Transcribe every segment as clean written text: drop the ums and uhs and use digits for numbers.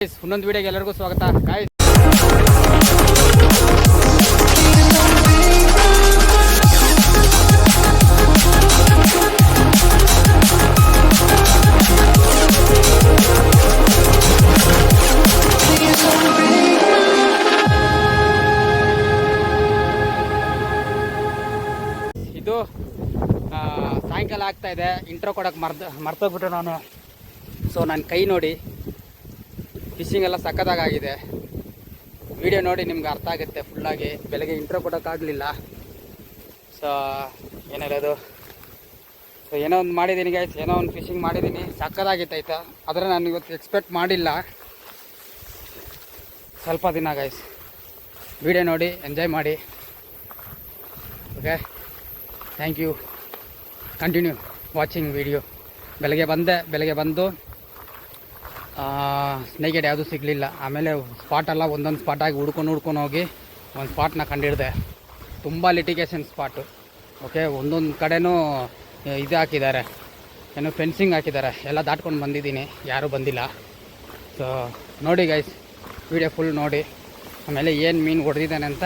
ಇನ್ನೊಂದು ವಿಡಿಯೋಗೆ ಎಲ್ಲರಿಗೂ ಸ್ವಾಗತ ಗಾಯ್ಸ್. ಇದು ಸಾಯಂಕಾಲ ಆಗ್ತಾ ಇದೆ. ಇಂಟ್ರೋ ಕೊಡೋಕೆ ಮರ್ತೋಗ್ಬಿಟ್ಟು ನಾನು. ಸೊ ನನ್ನ ಕೈ ನೋಡಿ, ಫಿಶಿಂಗ್ ಎಲ್ಲ ಸಕ್ಕತ್ತಾಗಿದೆ. ವಿಡಿಯೋ ನೋಡಿ ನಿಮ್ಗೆ ಅರ್ಥ ಆಗುತ್ತೆ ಫುಲ್ಲಾಗಿ. ಬೆಳಗ್ಗೆ ಇಂಟ್ರೋ ಕೊಡೋಕ್ಕಾಗಲಿಲ್ಲ. ಸೊ ಏನೇಳೋದು, ಸೊ ಏನೋ ಒಂದು ಮಾಡಿದ್ದೀನಿ ಗೈಸ್, ಏನೋ ಒಂದು ಫಿಶಿಂಗ್ ಮಾಡಿದ್ದೀನಿ, ಸಕ್ಕತ್ತಾಗಿತ್ತಾಯ್ತಾ. ಆದರೆ ನಾನು ಇವತ್ತು ಎಕ್ಸ್ಪೆಕ್ಟ್ ಮಾಡಿಲ್ಲ. ಸ್ವಲ್ಪ ದಿನ ಗೈಸ್, ವಿಡಿಯೋ ನೋಡಿ ಎಂಜಾಯ್ ಮಾಡಿ. Okay, thank you. Continue watching video. ಬೆಳಗ್ಗೆ ಬಂದು ಸ್ನೇಹಿತರೆ ಯಾವುದೂ ಸಿಗಲಿಲ್ಲ. ಆಮೇಲೆ ಸ್ಪಾಟೆಲ್ಲ ಒಂದೊಂದು ಸ್ಪಾಟಾಗಿ ಹುಡ್ಕೊಂಡು ಹೋಗಿ ಒಂದು ಸ್ಪಾಟ್ನ ಕಂಡಿಡಿದೆ. ತುಂಬ ಲಿಟಿಗೇಷನ್ ಸ್ಪಾಟು. ಓಕೆ, ಒಂದೊಂದು ಕಡೆನೂ ಇದು ಹಾಕಿದ್ದಾರೆ, ಏನೋ ಫೆನ್ಸಿಂಗ್ ಹಾಕಿದ್ದಾರೆ. ಎಲ್ಲ ದಾಟ್ಕೊಂಡು ಬಂದಿದ್ದೀನಿ, ಯಾರೂ ಬಂದಿಲ್ಲ. ಸೊ ನೋಡಿ ಗೈಸ್, ವಿಡಿಯೋ ಫುಲ್ ನೋಡಿ. ಆಮೇಲೆ ಏನು ಮೀನು ಹೊಡೆದಿದ್ದಾನೆ ಅಂತ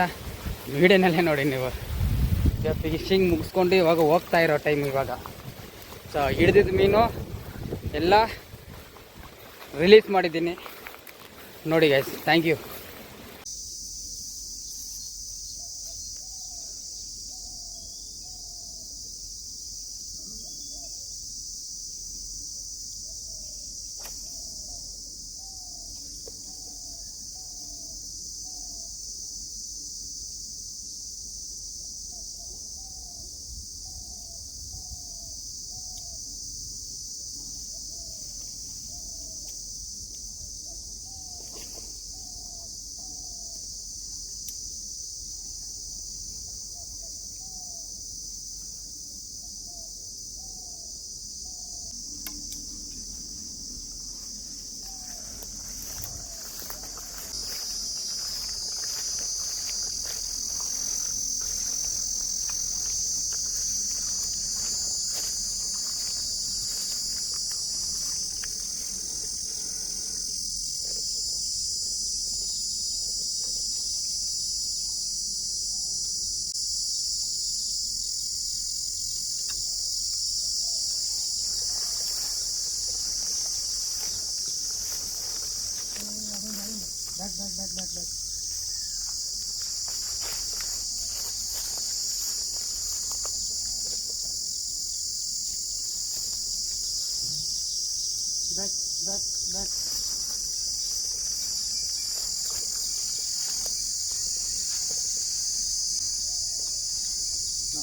ವಿಡಿಯೋನಲ್ಲೇ ನೋಡಿ ನೀವು. ಈಗ ಫಿಶಿಂಗ್ ಮುಗಿಸ್ಕೊಂಡು ಇವಾಗ ಹೋಗ್ತಾ ಇರೋ ಟೈಮ್ ಇವಾಗ. ಸೊ ಹಿಡ್ದಿದ್ದ ಮೀನು ಎಲ್ಲ ರಿಲೀಸ್ ಮಾಡಿದ್ದೀನಿ ನೋಡಿ guys. Thank you. Back. No.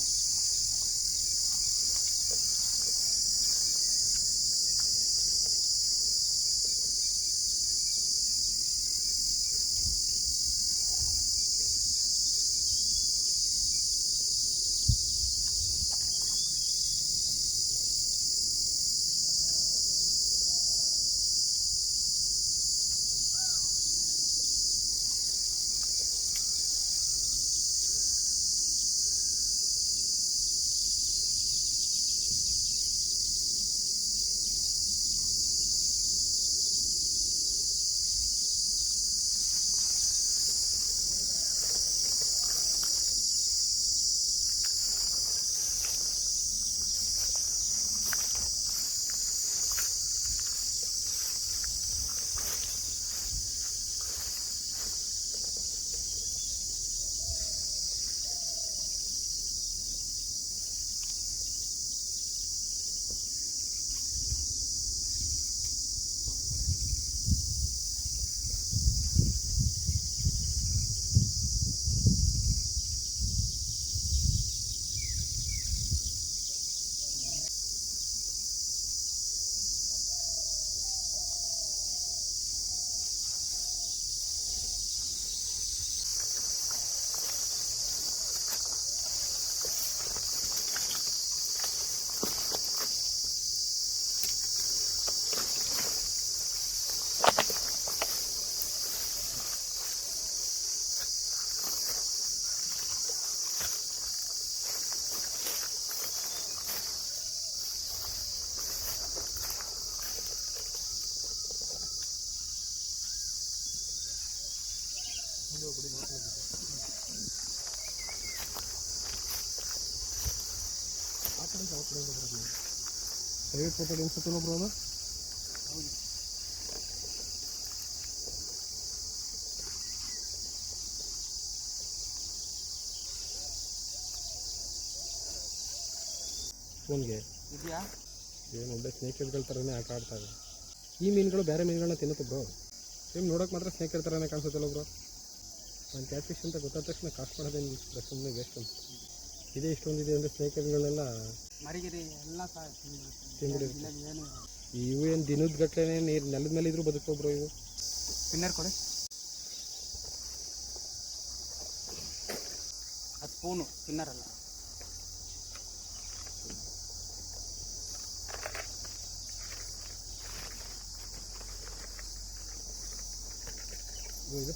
Private photo ಅನ್ಸುತ್ತಲ್ಲ ಬ್ರೋ ಅದು. ಹೌದು. ಫೋನ್ಗೆ ಇದೆಯಾ? ಏನು ಒಳ್ಳೆ ಸ್ನೇಕ್ ಹೆಡ್ಗಳ ಥರನೇ ಆಟ ಆಡ್ತಾರೆ. ಈ ಮೀನುಗಳು ಬೇರೆ ಮೀನುಗಳನ್ನ ತಿನ್ನುತ್ತೆ ಬ್ರೋ. ಸೇಮ್ ನೋಡೋಕೆ ಮಾತ್ರ ಸ್ನೇಕ್ ಹೆಡ್ ಥರನೇ ಕಾಣಿಸುತ್ತಲ್ಲ ಬ್ರೋ. ನಾನು ಕ್ಯಾಟ್ ಫಿಶ್ ಅಂತ ಗೊತ್ತಾದ ತಕ್ಷಣ ಕಾಸ್ಟ್ ಮಾಡೋದೇನು ಸುಮ್ಮನೆ ವೇಸ್ಟ್ ಅಂತ. ಇದೇ ಇಷ್ಟೊಂದಿದೆ ಅಂದರೆ ಸ್ನೇಕ್ ಹೆಡ್ಗಳನ್ನೆಲ್ಲ ಮರಿಗಿರಿ ಎಲ್ಲ ತಿಂದ್ಬಿಡಿರುತ್ತೆ. ಏನು ಇವು ಏನು ದಿನದ ಗಟ್ಟಲೆ ನೀರು ನೆಲದ ಮೇಲೆ ಇದ್ರೂ ಬದುಕೋ ಬ್ರೋ ಇವು. ಸ್ಪಿನ್ನರ್ ಕೊಡಿ. ಅದು ಸ್ಪೂನು, ಸ್ಪಿನ್ನರ್ ಅಲ್ಲ. ಇದು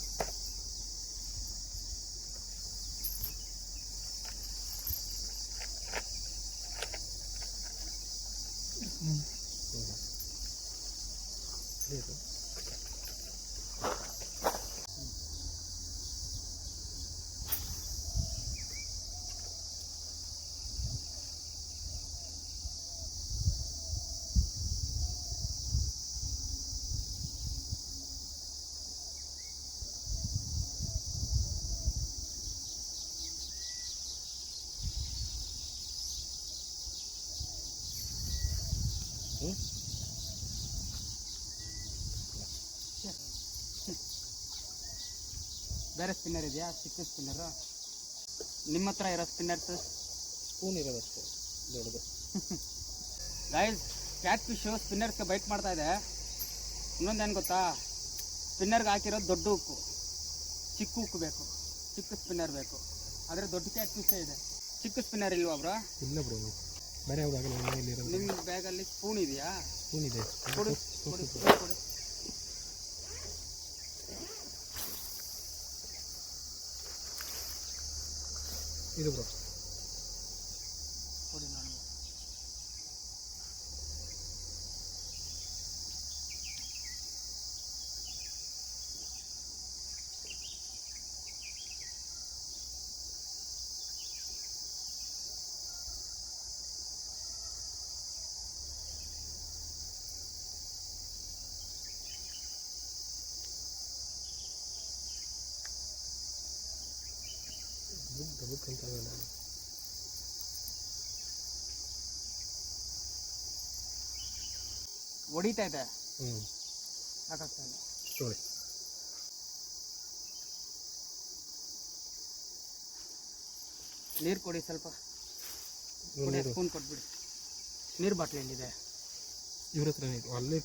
ಬೇರೆ ಸ್ಪಿನ್ನರ್ ಇದೆಯಾ? ಚಿಕ್ಕ ಸ್ಪಿನ್ನರು ನಿಮ್ಮ ಹತ್ರ ಇರೋ ಸ್ಪಿನ್ನರ್ಸ್? ಸ್ಪೂನ್ ಇರೋದಷ್ಟೇ ದೊಡ್ಡದು. ಗೈಸ್, ಕ್ಯಾಟ್ ಫಿಶು ಸ್ಪಿನ್ನರ್ಸ್ಗೆ ಬೈಟ್ ಮಾಡ್ತಾ ಇದೆ. ಇನ್ನೊಂದೇನು ಗೊತ್ತಾ, ಸ್ಪಿನ್ನರ್ಗೆ ಹಾಕಿರೋದು ದೊಡ್ಡ ಉಕ್ಕು, ಚಿಕ್ಕ ಉಕ್ಕು ಬೇಕು, ಚಿಕ್ಕ ಸ್ಪಿನ್ನರ್ ಬೇಕು. ಆದರೆ ದೊಡ್ಡ ಕ್ಯಾಟ್ ಫಿಶೇ ಇದೆ. ಚಿಕ್ಕ ಸ್ಪಿನ್ನರ್ ಇಲ್ವಾ ಬ್ರೋ? ಇಲ್ಲ ಬ್ರೋ, ಬೇರೆ ಯಾವುದಾಗಲ್ಲ ಮನೆಯಲ್ಲಿ ಇರೋದು. ನಿಮ್ಮ ಬ್ಯಾಗಲ್ಲಿ ಸ್ಪೂನ್ ಇದೆಯಾ? ಸ್ಪೂನ್ ಇದೆ. ಕೊಡಿ ಕೊಡಿ ಕೊಡಿ. ಇದು ಬ್ರೋ ಕೊಡಿ ನಾನು. ಹೊಡಿತಾ ಇದೆ. ಸಾಕಾಗ್ತಾ ಇಲ್ಲ. ನೋಡಿ, ನೀರು ಕೊಡಿ ಸ್ವಲ್ಪ. ಸ್ಪೂನ್ ಕೊಟ್ಬಿಡಿ. ನೀರು ಬಾಟ್ಲಿ ಎಲ್ಲಿದೆ? ಇವ್ರ ಹತ್ರ ಅಲ್ಲೇ ಅಲ್ಲೇ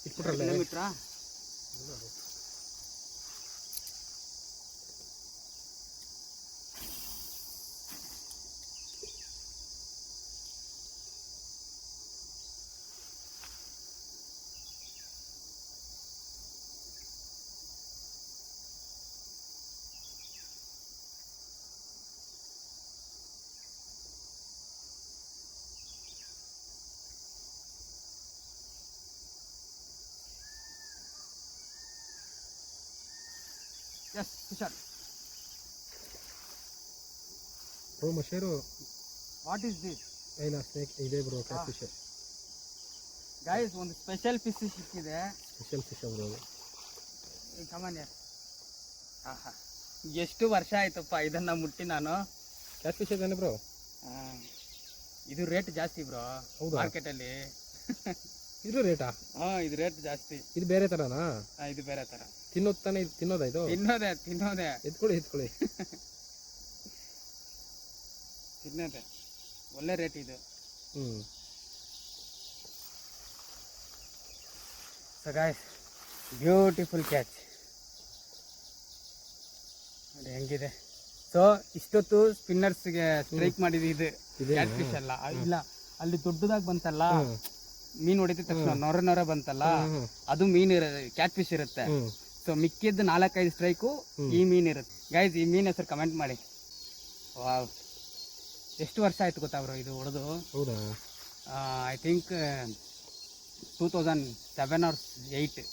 ಇಟ್ಬಿಟ್ರಲ್ಲ. ಕಿಲೋಮೀಟ್ರಾ? ಎಸ್, ಹುಷಾರ್. ಬ್ರೋ ಮಷೇರು. What is this? ಇಲ್ಲ, ಸ್ನೇಕ್ ಇದೆ ಬ್ರೋ, ಕ್ಯಾಟ್ ಫಿಶ್. ಗೈಸ್, ಒಂದು ಸ್ಪೆಷಲ್ ಫಿಶ್ ಸಿಕ್ಕಿದೆ. ಸ್ಪೆಷಲ್ ಫಿಶ್ ಬ್ರೋ ಅದು. ಸಾಮಾನ್ಯ. ಆಹಾ, ಎಷ್ಟು ವರ್ಷ ಆಯ್ತಪ್ಪ ಇದನ್ನ ಮುಟ್ಟಿ ನಾನು. ಕ್ಯಾಟ್ ಫಿಶ್ ಇದಾನೆ ಬ್ರೋ. ಇದು ರೇಟ್ ಜಾಸ್ತಿ ಬ್ರೋ ಹೌದಾ? ಮಾರ್ಕೆಟಲ್ಲಿ. ಇದು ರೇಟಾ? ಇದು ರೇಟ್ ಜಾಸ್ತಿ. ಇದು ಬೇರೆ ಥರನಾ? ಇದು ಬೇರೆ ಥರ. ತಿನ್ನೋದು ತಾನೇ? ಇದು ತಿನ್ನೋದಾ? ಇದು ತಿನ್ನೋದೆ. ಎತ್ಕೊಳ್ಳಿ. ತಿನ್ನೋದೆ. ಒಳ್ಳೆ ರೇಟ್ ಇದು. ಸೊ ಗಾಯ್ಸ್, ಬ್ಯೂಟಿಫುಲ್ ಕ್ಯಾಚ್ ನೋಡಿ ಹೆಂಗಿದೆ. ಸೊ ಇಷ್ಟೊತ್ತು ಸ್ಪಿನ್ನರ್ಸ್ಗೆ ಸ್ಟ್ರೈಕ್ ಮಾಡಿದ್ದು ಇದು ಕ್ಯಾಟ್ ಫಿಶ್ ಅಲ್ಲ. ಇಲ್ಲ, ಅಲ್ಲಿ ದೊಡ್ಡದಾಗಿ ಬಂತಲ್ಲ ಮೀನು ಹೊಡಿದ ತಕ್ಷಣ ನೊರ ಬಂತಲ್ಲ, ಅದು ಮೀನು ಕ್ಯಾಟ್ ಫಿಶ್ ಇರುತ್ತೆ. ಸೊ ಮಿಕ್ಕಿದ್ದು 4-5 ಸ್ಟ್ರೈಕು ಈ ಮೀನು ಇರುತ್ತೆ. ಗೈಸ್, ಈ ಮೀನು ಹೆಸರು ಕಮೆಂಟ್ ಮಾಡಿ. ವಾವ್, ಎಷ್ಟು ವರ್ಷ ಆಯ್ತು ಗೊತ್ತಾ ಬ್ರೋ ಇದು ಹೊಡೆದು? ಹೌದಾ? I think 2007 or 8.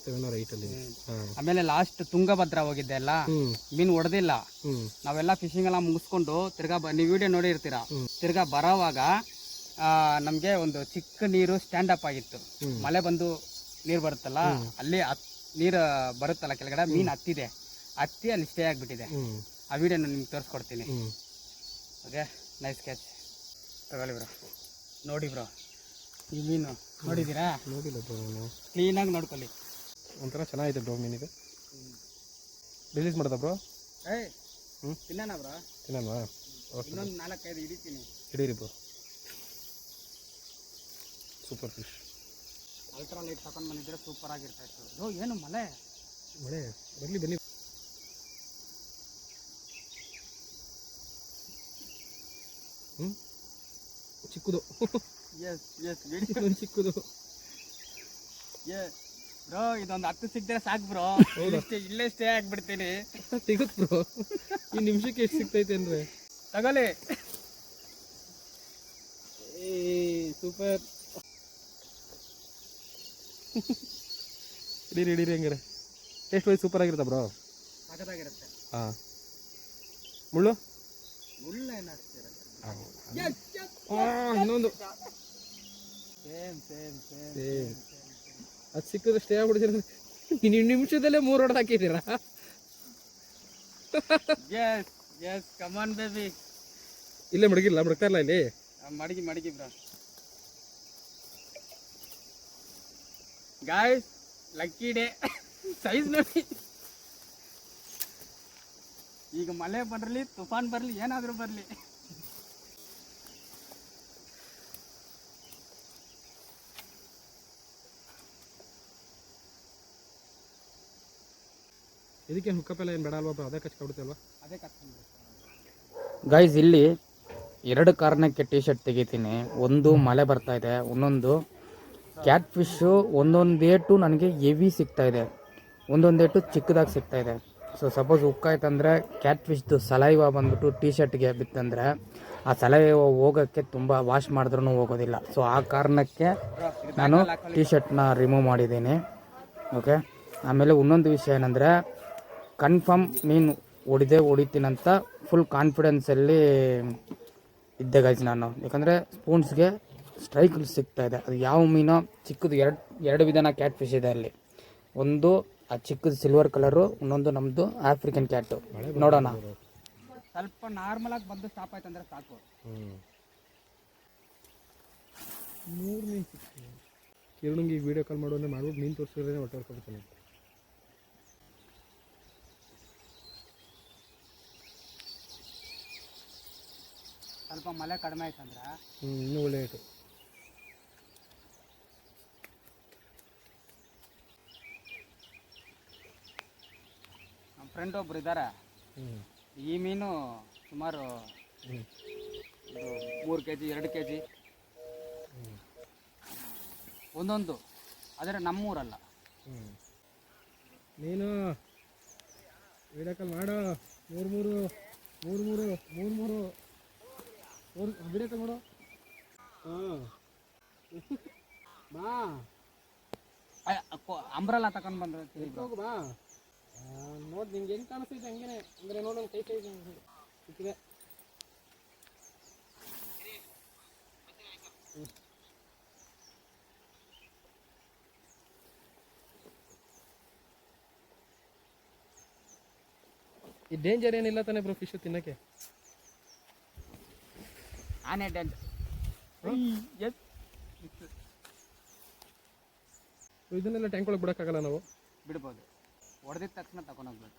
7 or 8 ಹಾಂ. ಆಮೇಲೆ ಲಾಸ್ಟ್ ತುಂಗಭದ್ರಾ ಹೋಗಿದ್ದೆ ಅಲ್ಲ, ಮೀನು ಹೊಡೆದಿಲ್ಲ. ನಾವೆಲ್ಲ ಫಿಶಿಂಗ್ ಎಲ್ಲ ಮುಗಿಸ್ಕೊಂಡು ತಿರ್ಗಾ ನೀವು ವಿಡಿಯೋ ನೋಡಿರ್ತೀರಾ, ತಿರ್ಗಾ ಬರೋವಾಗ ನಮಗೆ ಒಂದು ಚಿಕ್ಕ ನೀರು ಸ್ಟ್ಯಾಂಡ್ ಅಪ್ ಆಗಿತ್ತು. ಮಳೆ ಬಂದು ನೀರು ಬರುತ್ತಲ್ಲ, ಅಲ್ಲಿ ನೀರು ಬರುತ್ತಲ್ಲ ಕೆಳಗಡೆ, ಮೀನು ಹತ್ತಿ ಅಲ್ಲಿ ಸ್ಟೇ ಆಗಿಬಿಟ್ಟಿದೆ. ಆ ವಿಡಿಯೋ ನಿಮ್ಗೆ ತೋರಿಸ್ಕೊಡ್ತೀನಿ. Okay, nice catch. ತಗೊಳ್ಳಿ ಬ್ರೋ, ನೋಡಿ ಬ್ರೋ ಈ ಮೀನು ನೋಡಿದ್ದೀರಾ? ನೋಡಿಲ್ಲ ಬ್ರೋ ನಾನು. ಕ್ಲೀನಾಗಿ ನೋಡ್ಕೊಳ್ಳಿ. ಒಂಥರ ಚೆನ್ನಾಗಿದೆ ಬ್ರೋ ಮೀನಿದೆ. ರಿಲೀಸ್ ಮಾಡೋದಾ ಬ್ರೋ? ತಿನ್ನೋಣ ಬ್ರೋ. ತಿನ್ನಲ್ವಾ? ಇನ್ನೊಂದು 4-5 ಹಿಡಿತೀನಿ. ಹಿಡೀರಿ bro. Super fish. Ultra light ತಗೊಂಡು ಬಂದಿದ್ರೆ ಸೂಪರ್ ಆಗಿರ್ತಾ ಇತ್ತು. ಏನು ಮಳೆ ಬರಲಿ ಬನ್ನಿ. ಚಿಕ್ಕದು. ಚಿಕ್ಕದು ಬ್ರೋ, ಇದೊಂದು 10 ಸಿಕ್ಕಿದ್ರೆ ಸಾಕು ಬ್ರೋ. ಇಲ್ಲೇ ಸ್ಟೇ ಆಗ್ಬಿಡ್ತೀನಿ. ಸಿಗುತ್ತೆ ಬ್ರೋ. ಈ ನಿಮಿಷಕ್ಕೆ ಎಷ್ಟು ಸಿಗ್ತೈತೆ ಅಂದ್ರೆ ತಗೊಳ್ಳಿ. ಸೂಪರ್. ಹಿಡೀರಿ ಹಂಗಾರೆ. ಟೇಸ್ಟ್ ವೈಸ್ ಸೂಪರ್ ಆಗಿರುತ್ತೆ ಬ್ರೋ. ಸಖತ್ತಾಗಿರುತ್ತೆ. ಹಾಂ. ಮುಳ್ಳು ಇನ್ನೊಂದು ಅದು ಸಿಕ್ಕಿದ್ರೆ ಸ್ಟೇ ಆಗ್ಬಿಡ್ತೀರ. ನಿಮಿಷದಲ್ಲೇ 3 ಹೊಡೆದು ಹಾಕಿದ್ದೀರಾ? ಕಮಾನ್ ಬೇಬಿ. ಇಲ್ಲೇ ಮಡಗ್ತಾ ಇಲ್ಲ ಇಲ್ಲಿ. ಮಡಗಿ bro. Guys, lucky day. Size ನೋಡಿ. ಈಗ ಮಳೆ ಬರಲಿ, ತುಫಾನ್ ಬರಲಿ, ಏನಾದರೂ ಬರಲಿ, ಇದಕ್ಕೆ ಹುಕ್ಕಪ್ಪೆಲ್ಲ ಏನು ಬೇಡ ಅಲ್ವಾ? ಅದೇ ಕಚ್ಕೊಬಿಡುತ್ತೆ ಅಲ್ವಾ? ಅದೇ ಗೈಸ್, ಇಲ್ಲಿ 2 ಕಾರಣಕ್ಕೆ ಟೀ ಶರ್ಟ್ ತೆಗಿತೀನಿ. ಒಂದು ಮಳೆ ಬರ್ತಾ ಇದೆ, ಒಂದೊಂದು ಕ್ಯಾಟ್ ಫಿಶ್ಶು ಒಂದೊಂದು ಏಟು ನನಗೆ ಹೆವಿ ಸಿಗ್ತಾ ಇದೆ, ಒಂದೊಂದು ಏಟು ಚಿಕ್ಕದಾಗಿ ಸಿಗ್ತಾ ಇದೆ. ಸೊ ಸಪೋಸ್ ಉಕ್ಕಾಯ್ತಂದರೆ ಕ್ಯಾಟ್ ಫಿಶ್ದು ಸಲೈವ ಬಂದ್ಬಿಟ್ಟು ಟೀ ಶರ್ಟ್ಗೆ ಬಿತ್ತಂದರೆ ಆ ಸಲೈವ ಹೋಗೋಕ್ಕೆ ತುಂಬ ವಾಶ್ ಮಾಡಿದ್ರೂ ಹೋಗೋದಿಲ್ಲ. ಸೊ ಆ ಕಾರಣಕ್ಕೆ ನಾನು ಟೀ ಶರ್ಟ್ನ ರಿಮೂವ್ ಮಾಡಿದ್ದೀನಿ. ಓಕೆ, ಆಮೇಲೆ ಇನ್ನೊಂದು ವಿಷಯ ಏನಂದರೆ, ಕನ್ಫರ್ಮ್ ಮೀನು ಹೊಡಿತೀನಂತ ಫುಲ್ ಕಾನ್ಫಿಡೆನ್ಸಲ್ಲಿ ಇದ್ದೆ ಗೈಸ್ ನಾನು. ಯಾಕಂದರೆ ಸ್ಪೂನ್ಸ್ಗೆ ಸ್ಟ್ರೈಕ್ ಸಿಗ್ತಾಯಿದೆ. ಅದು ಯಾವ ಮೀನೋ ಚಿಕ್ಕದು ಎರಡು ವಿಧನ ಕ್ಯಾಟ್ ಫಿಶ್ ಇದೆ ಅಲ್ಲಿ. ಒಂದು ಆ ಚಿಕ್ಕದು ಸಿಲ್ವರ್ ಕಲರು, ಇನ್ನೊಂದು ನಮ್ಮದು ಆಫ್ರಿಕನ್ ಕ್ಯಾಟು. ನೋಡೋಣ. ಸ್ವಲ್ಪ ನಾರ್ಮಲಾಗಿ ಬಂದು ಸ್ಟಾಪ್ ಆಯ್ತು ಅಂದರೆ ಸಾಕು. 3 ಮೀನು ಸಿಕ್ತು. ಕಿರಣಂಗೆ ಈಗ ವೀಡಿಯೋ ಕಾಲ್ ಮಾಡೋದ್ರೆ ಮಾಡ್ಬಿಟ್ಟು ಮೀನು ತೋರಿಸಿದ್ರೆ ಹೊಟ್ಟೆ ಹೊರ್ಕೊಳ್ತಾನೆ. ಸ್ವಲ್ಪ ಮಳೆ ಕಡಿಮೆ ಆಯ್ತಂದ್ರೆ ಇನ್ನೂ ಒಳ್ಳೆ ಆಯಿತು. ನಮ್ಮ ಫ್ರೆಂಡ್ ಒಬ್ರು ಇದ್ದಾರೆ. ಈ ಮೀನು ಸುಮಾರು 3 kg 2 kg ಒಂದೊಂದು. ಆದರೆ ನಮ್ಮೂರಲ್ಲ. ನೀನು ವಿಡಿಯೋ ಕಾಲ್ ಮಾಡು. 3 ವಿಡಿಯೋ ಕಾಲ್ ಮಾಡು. ಬಾ, ಅಂಬ್ರಲ್ಲ ತಗೊಂಡು ಬಂದ್ರೆ ಹೋಗು ಬಾ. ನೋಡಿ ನಿಂಗೆ ಹೆಂಗೆ ಕಾಣಿಸ್ತೈತೆ ಹಂಗೇನೆ. ಅಂದರೆ ನೋಡೋಣ ಕೈ ಸಿಕ್ಕಿದೆ. ಈ ಡೇಂಜರ್ ಏನಿಲ್ಲ ತಾನೇ ಬ್ರೋ ಫಿಶ್ ತಿನ್ನಕ್ಕೆ? ಆನೆ ಡೇಂಜರ್. ಇದನ್ನೆಲ್ಲ ಟ್ಯಾಂಕ್ ಒಳಗೆ ಬಿಡೋಕ್ಕಾಗಲ್ಲ ನಾವು? ಬಿಡ್ಬೋದು, ಹೊಡೆದಿದ ತಕ್ಷಣ ತಗೊಂಡೋಗ್ಬೇಕು.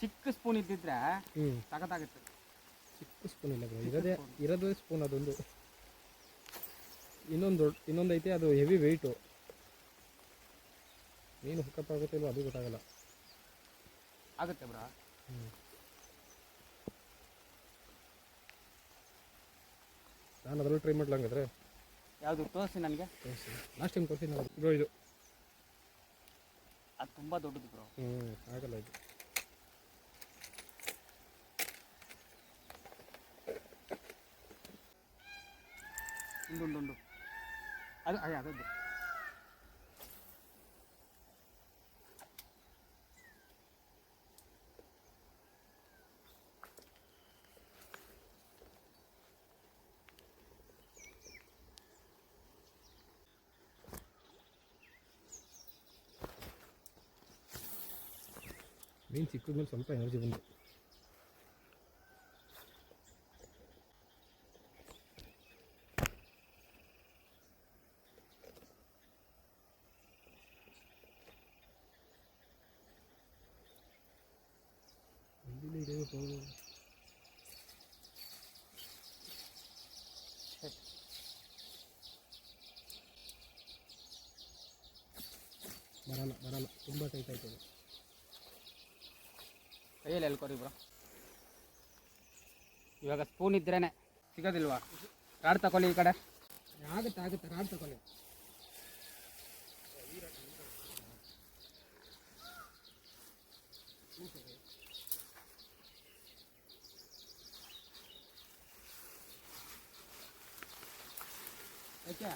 ಚಿಕ್ಕ ಸ್ಪೂನ್ ಇದ್ದಿದ್ರೆ ಸಖತ್ತಾಗುತ್ತೆ. ಚಿಕ್ಕ ಸ್ಪೂನ್ ಇಲ್ಲ ಬ್ರೋ, ಇರೋದೇ ಸ್ಪೂನ್ ಅದೊಂದು. ಇನ್ನೊಂದು ಐತೆ, ಅದು ಹೆವಿ ವೆಯ್ಟು. ಮೀನು ಹುಕ್ಕಪ್ಪ ಆಗುತ್ತೆ ಇಲ್ವ ಅದು ಗೊತ್ತಾಗಲ್ಲ. ಆಗುತ್ತೆ ಬ್ರಾ. ನಾನು ಅದರಲ್ಲಿ ಟ್ರೈ ಮಾಡ್ಲಂಗಿದ್ರೆ ಯಾವುದು ತೋರಿಸಿ ನನಗೆ. ಲಾಸ್ಟ್ ಟೈಮ್ ತೋರಿಸಿ ನಾವು ಬ್ರೋ. ಇದು ಅದು ತುಂಬ ದೊಡ್ಡದು ಬ್ರೋ. ಆಗಲ್ಲ ಇದು. ಉಂಡು ಅದು ಅದದ್ದು ಮೀನು ಸಿಕ್ಕಿದ್ಮೇಲೆ ಸ್ವಲ್ಪ ಎನರ್ಜಿ ಬಂತು. ಬರಲ್ಲ ತುಂಬ ಟೈಟ್ ಆಯ್ತದೆ. ಕೈಯಲ್ಲಿ ಎಲ್ಕೋರಿ ಬ್ರೋ. ಇವಾಗ ಸ್ಪೂನ್ ಇದ್ರೇನೆ ಸಿಗೋದಿಲ್ವಾ? ರಾಡ್ ತಗೊಳ್ಳಿ ಈ ಕಡೆ. ಆಗುತ್ತೆ ರಾಡ್ ತಗೊಳ್ಳಿ. ಯಾಕೆ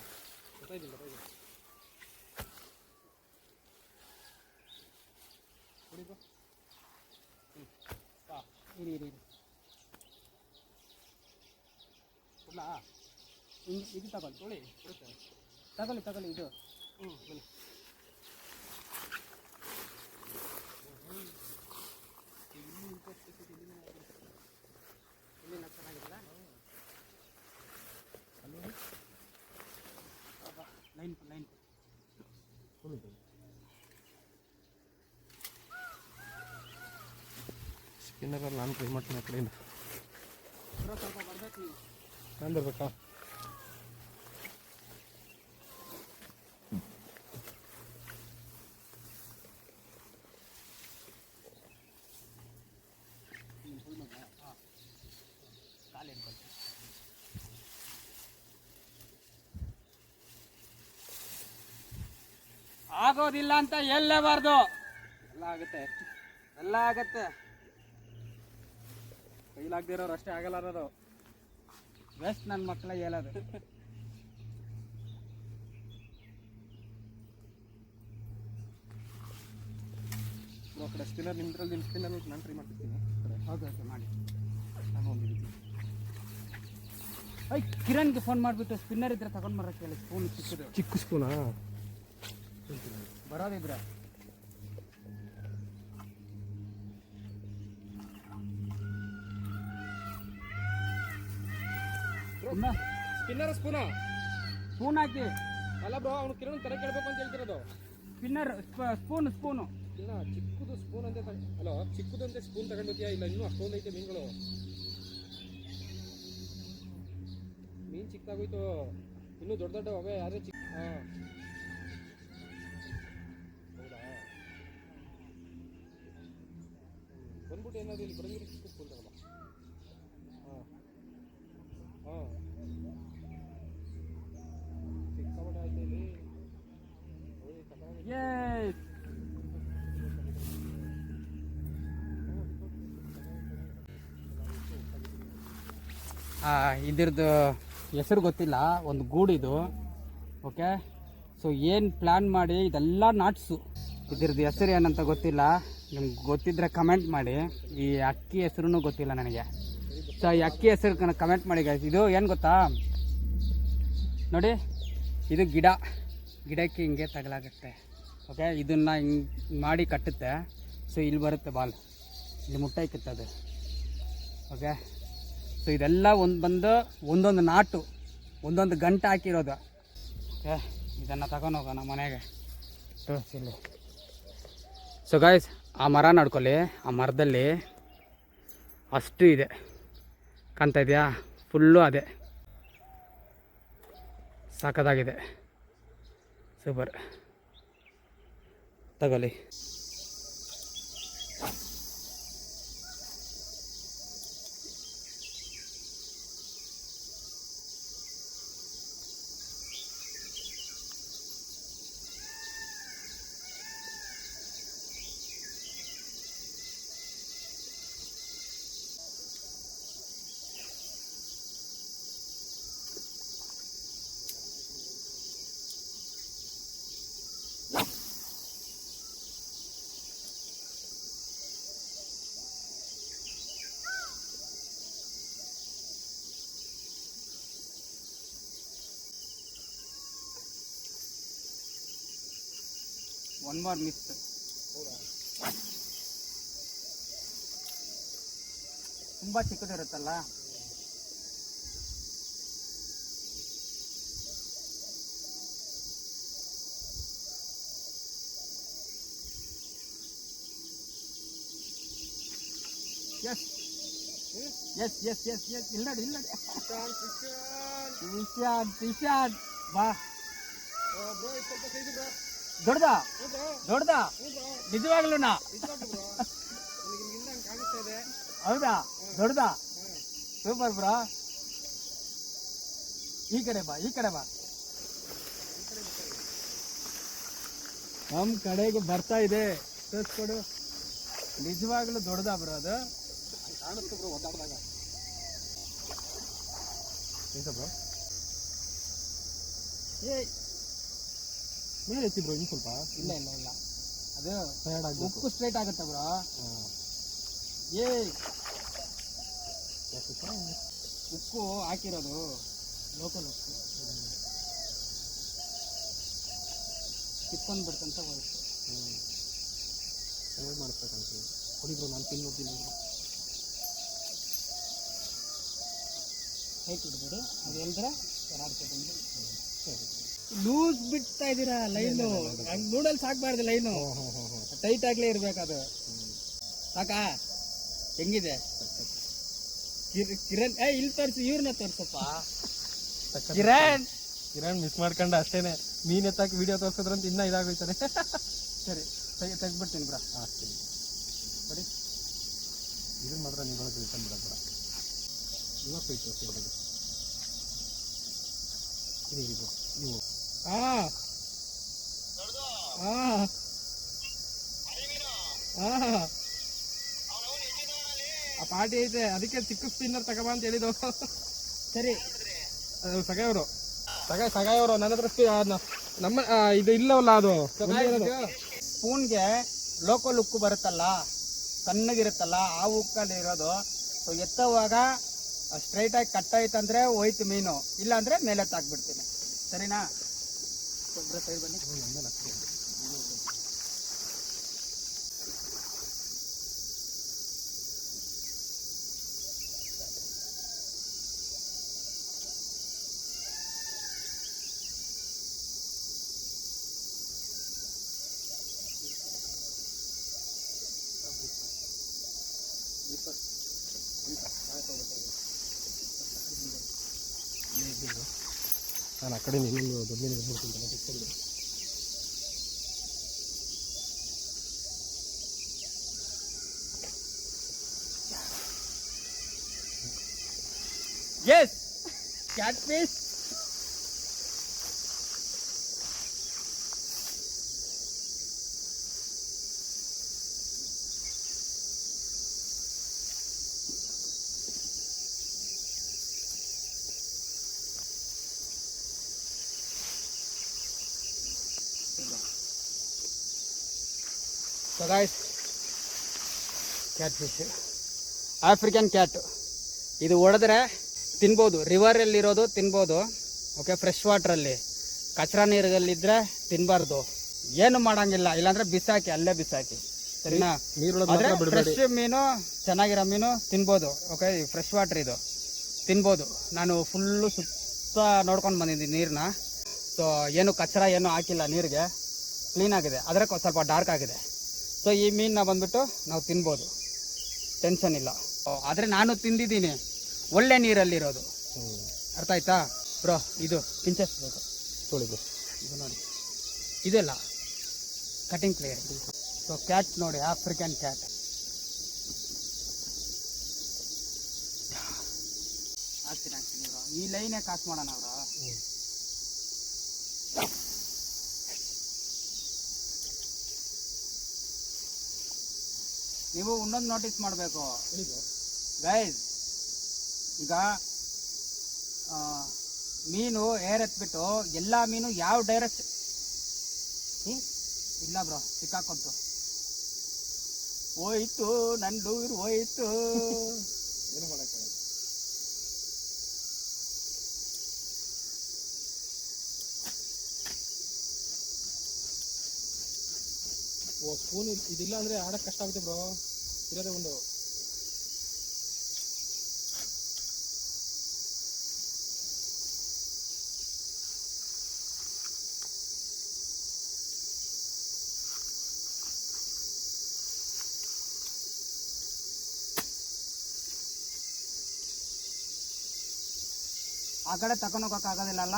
ಗೊತ್ತಾಯ್ತಿಲ್ಲ ಇರಿ ಕೊಡ್ಲಾ? ಇದು ತಗೊಳ್ಳಿ ತಗೊಳ್ಳಿ ಇದು. ಬನ್ನಿ. ಇಲ್ಲಿನ ಚೆನ್ನಾಗಿಲ್ಲ ಲೈನ್ ಸ್ಪಿನ್ನರಲ್ಲಿ ನಾನು ಟ್ರೈ ಮಾಡ್ತೀನಿ ಆ ಕಡೆಯಿಂದ. ಸ್ವಲ್ಪ ಬರ್ಬೇಕು ನೀವು. ನಾನು ಬರ್ಬೇಕಾ? ಆಗೋದಿಲ್ಲ ಅಂತ ಹೇಳಲೇಬಾರ್ದು. ಎಲ್ಲ ಆಗತ್ತೆ. ಕೈಲಾಗದಿರೋರು ಅಷ್ಟೇ ಆಗಲ್ಲ ಅನ್ನೋದು. ಬೆಸ್ಟ್ ನನ್ನ ಮಕ್ಕಳ ಹೇಳೋದು. ಆ ಕಡೆ ಸ್ಪಿನ್ನರ್ ನಿಮ್ಮ ಸ್ಪಿನ್ನರ್ ನಾನು ಟ್ರೈ ಮಾಡ್ತಿರ್ತೀನಿ. ಓಕೆ ಮಾಡಿ. ನಾನು ಒಂದು ಕಿರಣ್ಗೆ ಫೋನ್ ಮಾಡಿಬಿಟ್ಟು ಸ್ಪಿನ್ನರ್ ಇದ್ರೆ ತಗೊಂಡು ಬರೋಕ್ಕೆ ಹೇಳಿ. ಸ್ಪೂನ್ ಚಿಕ್ಕ ಸ್ಪೂನಾ ಬರೋದಿದ್ರೆ. ಸ್ಪಿನ್ನರ್ ಸ್ಪೂನ್ ಹಾಕಿ. ಅಲ್ಲ ಬ್ರೋ, ಅವನು ಕಿರಣ್ ತರ ಕೇಳಬೇಕು ಅಂತ ಹೇಳ್ತಿರೋದು. ಸ್ಪಿನ್ನರ್ ಸ್ಪೂನು ಇಲ್ಲ, ಚಿಕ್ಕದು ಸ್ಪೂನ್ ಅಂತ. ಅಲ್ಲ, ಚಿಕ್ಕದಂತೆ ಸ್ಪೂನ್ ತಗೊಂಡಿದ್ಯಾ? ಇಲ್ಲ, ಇನ್ನೂ ಅಷ್ಟೊಂದು ಐತೆ ಮೀನುಗಳು. ಮೀನು ಚಿಕ್ಕದಾಗೋಯ್ತು. ಇನ್ನೂ ದೊಡ್ಡ ಅವೇ ಯಾರೇ ಚಿಕ್ಕ. ಹಾಂ, ಹೌದಾ? ಬಂದ್ಬಿಟ್ಟು ಏನಾದ್ರು ಇಲ್ಲಿ ಬರಂಗಿರಿ ಚಿಕ್ಕ ಸ್ಪೂನ್ ತಗೊಳ್ಳ. ಹಾಂ ಸಿಕ್ಕಾಪಟ್ಟೆ ಆಯ್ತು ಇಲ್ಲಿ. ಇದ್ರದ್ದು ಹೆಸರು ಗೊತ್ತಿಲ್ಲ, ಒಂದು ಗೂಡಿದು. ಓಕೆ, ಸೊ ಏನು ಪ್ಲ್ಯಾನ್ ಮಾಡಿ ಇದೆಲ್ಲ ನಾಟ್ಸು. ಇದ್ರದ್ದು ಹೆಸರು ಏನಂತ ಗೊತ್ತಿಲ್ಲ, ನಿಮ್ಗೆ ಗೊತ್ತಿದ್ರೆ ಕಮೆಂಟ್ ಮಾಡಿ. ಈ ಅಕ್ಕಿ ಹೆಸರು ಗೊತ್ತಿಲ್ಲ ನನಗೆ. ಸೊ ಈ ಅಕ್ಕಿ ಹೆಸರು ಕಮೆಂಟ್ ಮಾಡಿ ಗೈಸ್. ಇದು ಏನು ಗೊತ್ತಾ ನೋಡಿ, ಇದು ಗಿಡಕ್ಕೆ ಹಿಂಗೆ ತಗಲಾಗುತ್ತೆ. ಓಕೆ, ಇದನ್ನು ಹಿಂಗೆ ಮಾಡಿ ಕಟ್ಟುತ್ತೆ. ಸೊ ಇಲ್ಲಿ ಬರುತ್ತೆ ಬಾಲ್, ಇಲ್ಲಿ ಮುಟ್ಟೈಕಿತ್ತು ಅದು. ಓಕೆ, ಸೊ ಇದೆಲ್ಲ ಒಂದೊಂದು ನಾಟು, ಒಂದೊಂದು ಗಂಟೆ ಹಾಕಿರೋದು. ಓಕೆ, ಇದನ್ನು ತಗೊಂಡೋಗೋಣ ಮನೆಗೆ ತೋರಿಸಿಲ್ಲಿ. ಸೊ ಗಾಯ್ಸ್, ಆ ಮರ ನೋಡ್ಕೊಳ್ಳಿ. ಆ ಮರದಲ್ಲಿ ಅಷ್ಟು ಇದೆ, ಕಾಣ್ತಾ ಇದೆಯಾ? ಫುಲ್ಲು ಅದೇ. ಸಾಕದಾಗಿದೆ. ಸೂಪರ್, ತಗೊಳ್ಳಿ. One more miss. ತುಂಬ ಚಿಕ್ಕದಿರುತ್ತಲ್ಲ. Yes yes yes yes yes ಇಲ್ಲಡಿ ಇಲ್ಲಡಿ. ಟಿಶಾನ್ ಬಾ. ದೊಡ್ಡದ ದೊಡ್ಡದ ನಿಜವಾಗ್ಲೂನಾ? ಹೌದಾ? ದೊಡ್ಡದ? Super bro. ಈ ಕಡೆ ಬಾ, ಈ ಕಡೆ ಬಾ. ನಮ್ಮ ಕಡೆಗೆ ಬರ್ತಾ ಇದೆ. ತೋರಿಸ್ಕೊಡು. ನಿಜವಾಗ್ಲೂ ದೊಡ್ಡದ ಬ್ರೋ ಅದು? ಕಾಣಿಸ್ತು ಬ್ರೋ ಒದ್ದಾಡಿದಾಗ. ಎಂತ ಬ್ರೋ? ಏ ಮೇಲೆ ಎತ್ತಿ ಬ್ರೋ ಇನ್ನು ಸ್ವಲ್ಪ. ಇಲ್ಲ ಇಲ್ಲ ಇಲ್ಲ, ಅದು ಟಯರ್ಡ್ ಆಗಬೇಕು. ಉಕ್ಕು ಸ್ಟ್ರೈಟ್ ಆಗುತ್ತೆ ಬ್ರೋ. ಏ ಉಕ್ಕು ಹಾಕಿರೋದು ಲೋಕಲ್ ಉಕ್ಕು ಕಿತ್ಕೊಂಡು ಬಿಡ್ತಂತ ಹೋಯ್ತು. ಟಯರ್ಡ್ ಮಾಡಿಸ್ಬೇಕಂತ ಹೊಡಿ ಬ್ರೋ. ನಾನು ತಿನ್ನು ನೋಡ್ತೀನಿ. ಹೇಗೆ ಬಿಡ್ಬಿಡು. ಅದು ಹೇಳಿದ್ರೆ ಲೂಸ್ ಬಿಡ್ತಾ ಇದ್ದೀರಾ ಲೈನು. ಹಂಗೆ ನೂಡಲ್ಸ್ ಹಾಕ್ಬಾರ್ದು ಲೈನು, ಟೈಟ್ ಆಗ್ಲೇ ಇರ್ಬೇಕದು. ಸಾಕಾ? ಹೆಂಗಿದೆ ಕಿರಣ್? ಇಲ್ಲಿ ತೋರಿಸಿ, ಇವ್ರನ್ನ ತೋರ್ಸಪ್ಪ. ಕಿರಣ್ ಕಿರಣ್ ಮಿಸ್ ಮಾಡ್ಕೊಂಡ ಅಷ್ಟೇನೆ. ಮೀನ್ ಎತ್ತಾಕಿ ವಿಡಿಯೋ ತೋರಿಸಿದ್ರಂತ ಇನ್ನೂ ಇದಾಗೋಯ್ತಾರೆ. ಸರಿ ತೆಗ್ದ್ಬಿಡ್ತೀನಿ ಬ್ರಾ. ಹಾಂ ಸರಿ ಸರಿ. ಇದನ್ನ ಮಾತ್ರ ನೀವು ತಿಳ್ಕೊಂಡು ಬಿಡೋದು ಬೇಡ. ಇವಾಗ ಹೋಯ್ತು ಅಷ್ಟೇ. ಇದು ನೀವು ಹಾಂ ಹಾಂ ಹಾಂ ಆ ಪಾರ್ಟಿ ಐತೆ, ಅದಕ್ಕೆ ಚಿಕ್ಕ ಸ್ಪಿನ್ನರ್ ತಗೋಬ ಅಂತ ಹೇಳಿದ್ದು. ಸರಿ ಸಗಾಯವರು ಸಗಾಯವರು ನನ್ನ ಹತ್ರ ನಮ್ಮ ಇದು ಇಲ್ಲವಲ್ಲ. ಅದು ಸ್ಪೂನ್ಗೆ ಲೋಕಲ್ ಉಕ್ಕು ಬರುತ್ತಲ್ಲ, ಸಣ್ಣಗಿರುತ್ತಲ್ಲ, ಆ ಉಕ್ಕಲ್ಲಿ ಇರೋದು. ಸೊ ಎತ್ತುವಾಗ ಸ್ಟ್ರೈಟಾಗಿ ಕಟ್ಟಾಯ್ತಂದ್ರೆ ಹೋಯ್ತು ಮೀನು, ಇಲ್ಲ ಅಂದರೆ ಮೇಲೆ ತಾಕ್ಬಿಡ್ತೀನಿ. ಸರಿನಾ? ಸೈಡ್ ಬನ್ನಿ. ನಾನು ಆ ಕಡೆ ಇನ್ನೊಂದು ದೊಡ್ಡ ಮೀನು ನೋಡ್ತೀನಿ. Yes cat fish. So guys, cat fish, African cat. ಇದು ಹೊಡೆದ್ರೆ ತಿನ್ಬೋದು, ರಿವರಲ್ಲಿರೋದು ತಿನ್ಬೋದು. ಓಕೆ, ಫ್ರೆಶ್ ವಾಟ್ರಲ್ಲಿ, ಕಚ್ರಾ ನೀರಲ್ಲಿದ್ದರೆ ತಿನ್ನಬಾರ್ದು. ಏನು ಮಾಡೋಂಗಿಲ್ಲ, ಇಲ್ಲಾಂದರೆ ಬಿಸಾಕಿ, ಅಲ್ಲೇ ಬಿಸಾಕಿ. ಸರಿನಾ? ಆದರೆ ಫ್ರೆಶ್ ಮೀನು, ಚೆನ್ನಾಗಿರೋ ಮೀನು ತಿನ್ಬೋದು. ಓಕೆ, ಫ್ರೆಶ್ ವಾಟ್ರ್ ಇದು ತಿನ್ಬೋದು. ನಾನು ಫುಲ್ಲು ಸುತ್ತ ನೋಡ್ಕೊಂಡು ಬಂದಿದ್ದೀನಿ ನೀರನ್ನ. ಸೊ ಏನು ಕಚ್ರಾ ಏನೂ ಹಾಕಿಲ್ಲ ನೀರಿಗೆ, ಕ್ಲೀನಾಗಿದೆ. ಆದರೆ ಸ್ವಲ್ಪ ಡಾರ್ಕ್ ಆಗಿದೆ. ಸೊ ಈ ಮೀನನ್ನ ಬಂದ್ಬಿಟ್ಟು ನಾವು ತಿನ್ಬೋದು, ಟೆನ್ಷನ್ ಇಲ್ಲ. ಆದರೆ ನಾನು ತಿಂದಿದ್ದೀನಿ ಒಳ್ಳೆ ನೀರಲ್ಲಿರೋದು. ಅರ್ಥ ಆಯ್ತಾ ಬ್ರೋ? ಇದು ಪಿಂಚಸ್ ಬೇಕು ತೊಳಿದು ಇದು ನೋಡಿ, ಇದೆಲ್ಲ ಕಟಿಂಗ್ ಕ್ಲಿಯರ್. ಸೊ ಕ್ಯಾಟ್ ನೋಡಿ, ಆಫ್ರಿಕನ್ ಕ್ಯಾಟ್. ಹಾಕ್ತೀನಿ ಬ್ರೋ, ಈ ಲೈನೇ ಕಾಸು ಮಾಡೋಣ ಬ್ರೋ. ನೀವು ಇನ್ನೊಂದು ನೋಟಿಸ್ ಮಾಡಬೇಕು ಗೈಸ್. ಈಗ ಮೀನು ಏರ್ ಎತ್ಬಿಟ್ಟು ಎಲ್ಲ ಮೀನು ಯಾವ ಡೈರೆಕ್ಷನ್ ಇಲ್ಲ ಬ್ರೋ, ಸಿಕ್ಕಾಕೊಂತು ಹೋಯ್ತು, ನನ್ನ ಡೂರ್ ಹೋಯ್ತು. ಏನು ಮಾಡೋಕ್ಕಾಗಲ್ಲ. ಸ್ಪೂನ್ ಇದಿಲ್ಲ ಅಂದರೆ ಆಡೋಕ್ಕೆ ಕಷ್ಟ ಆಗುತ್ತೆ ಬ್ರೋ. ಇರೋದೇ ಒಂದು. ಆ ಕಡೆ ತಗೊಂಡೋಗೋಕ್ಕಾಗೋದಿಲ್ಲ ಅಲ್ಲ.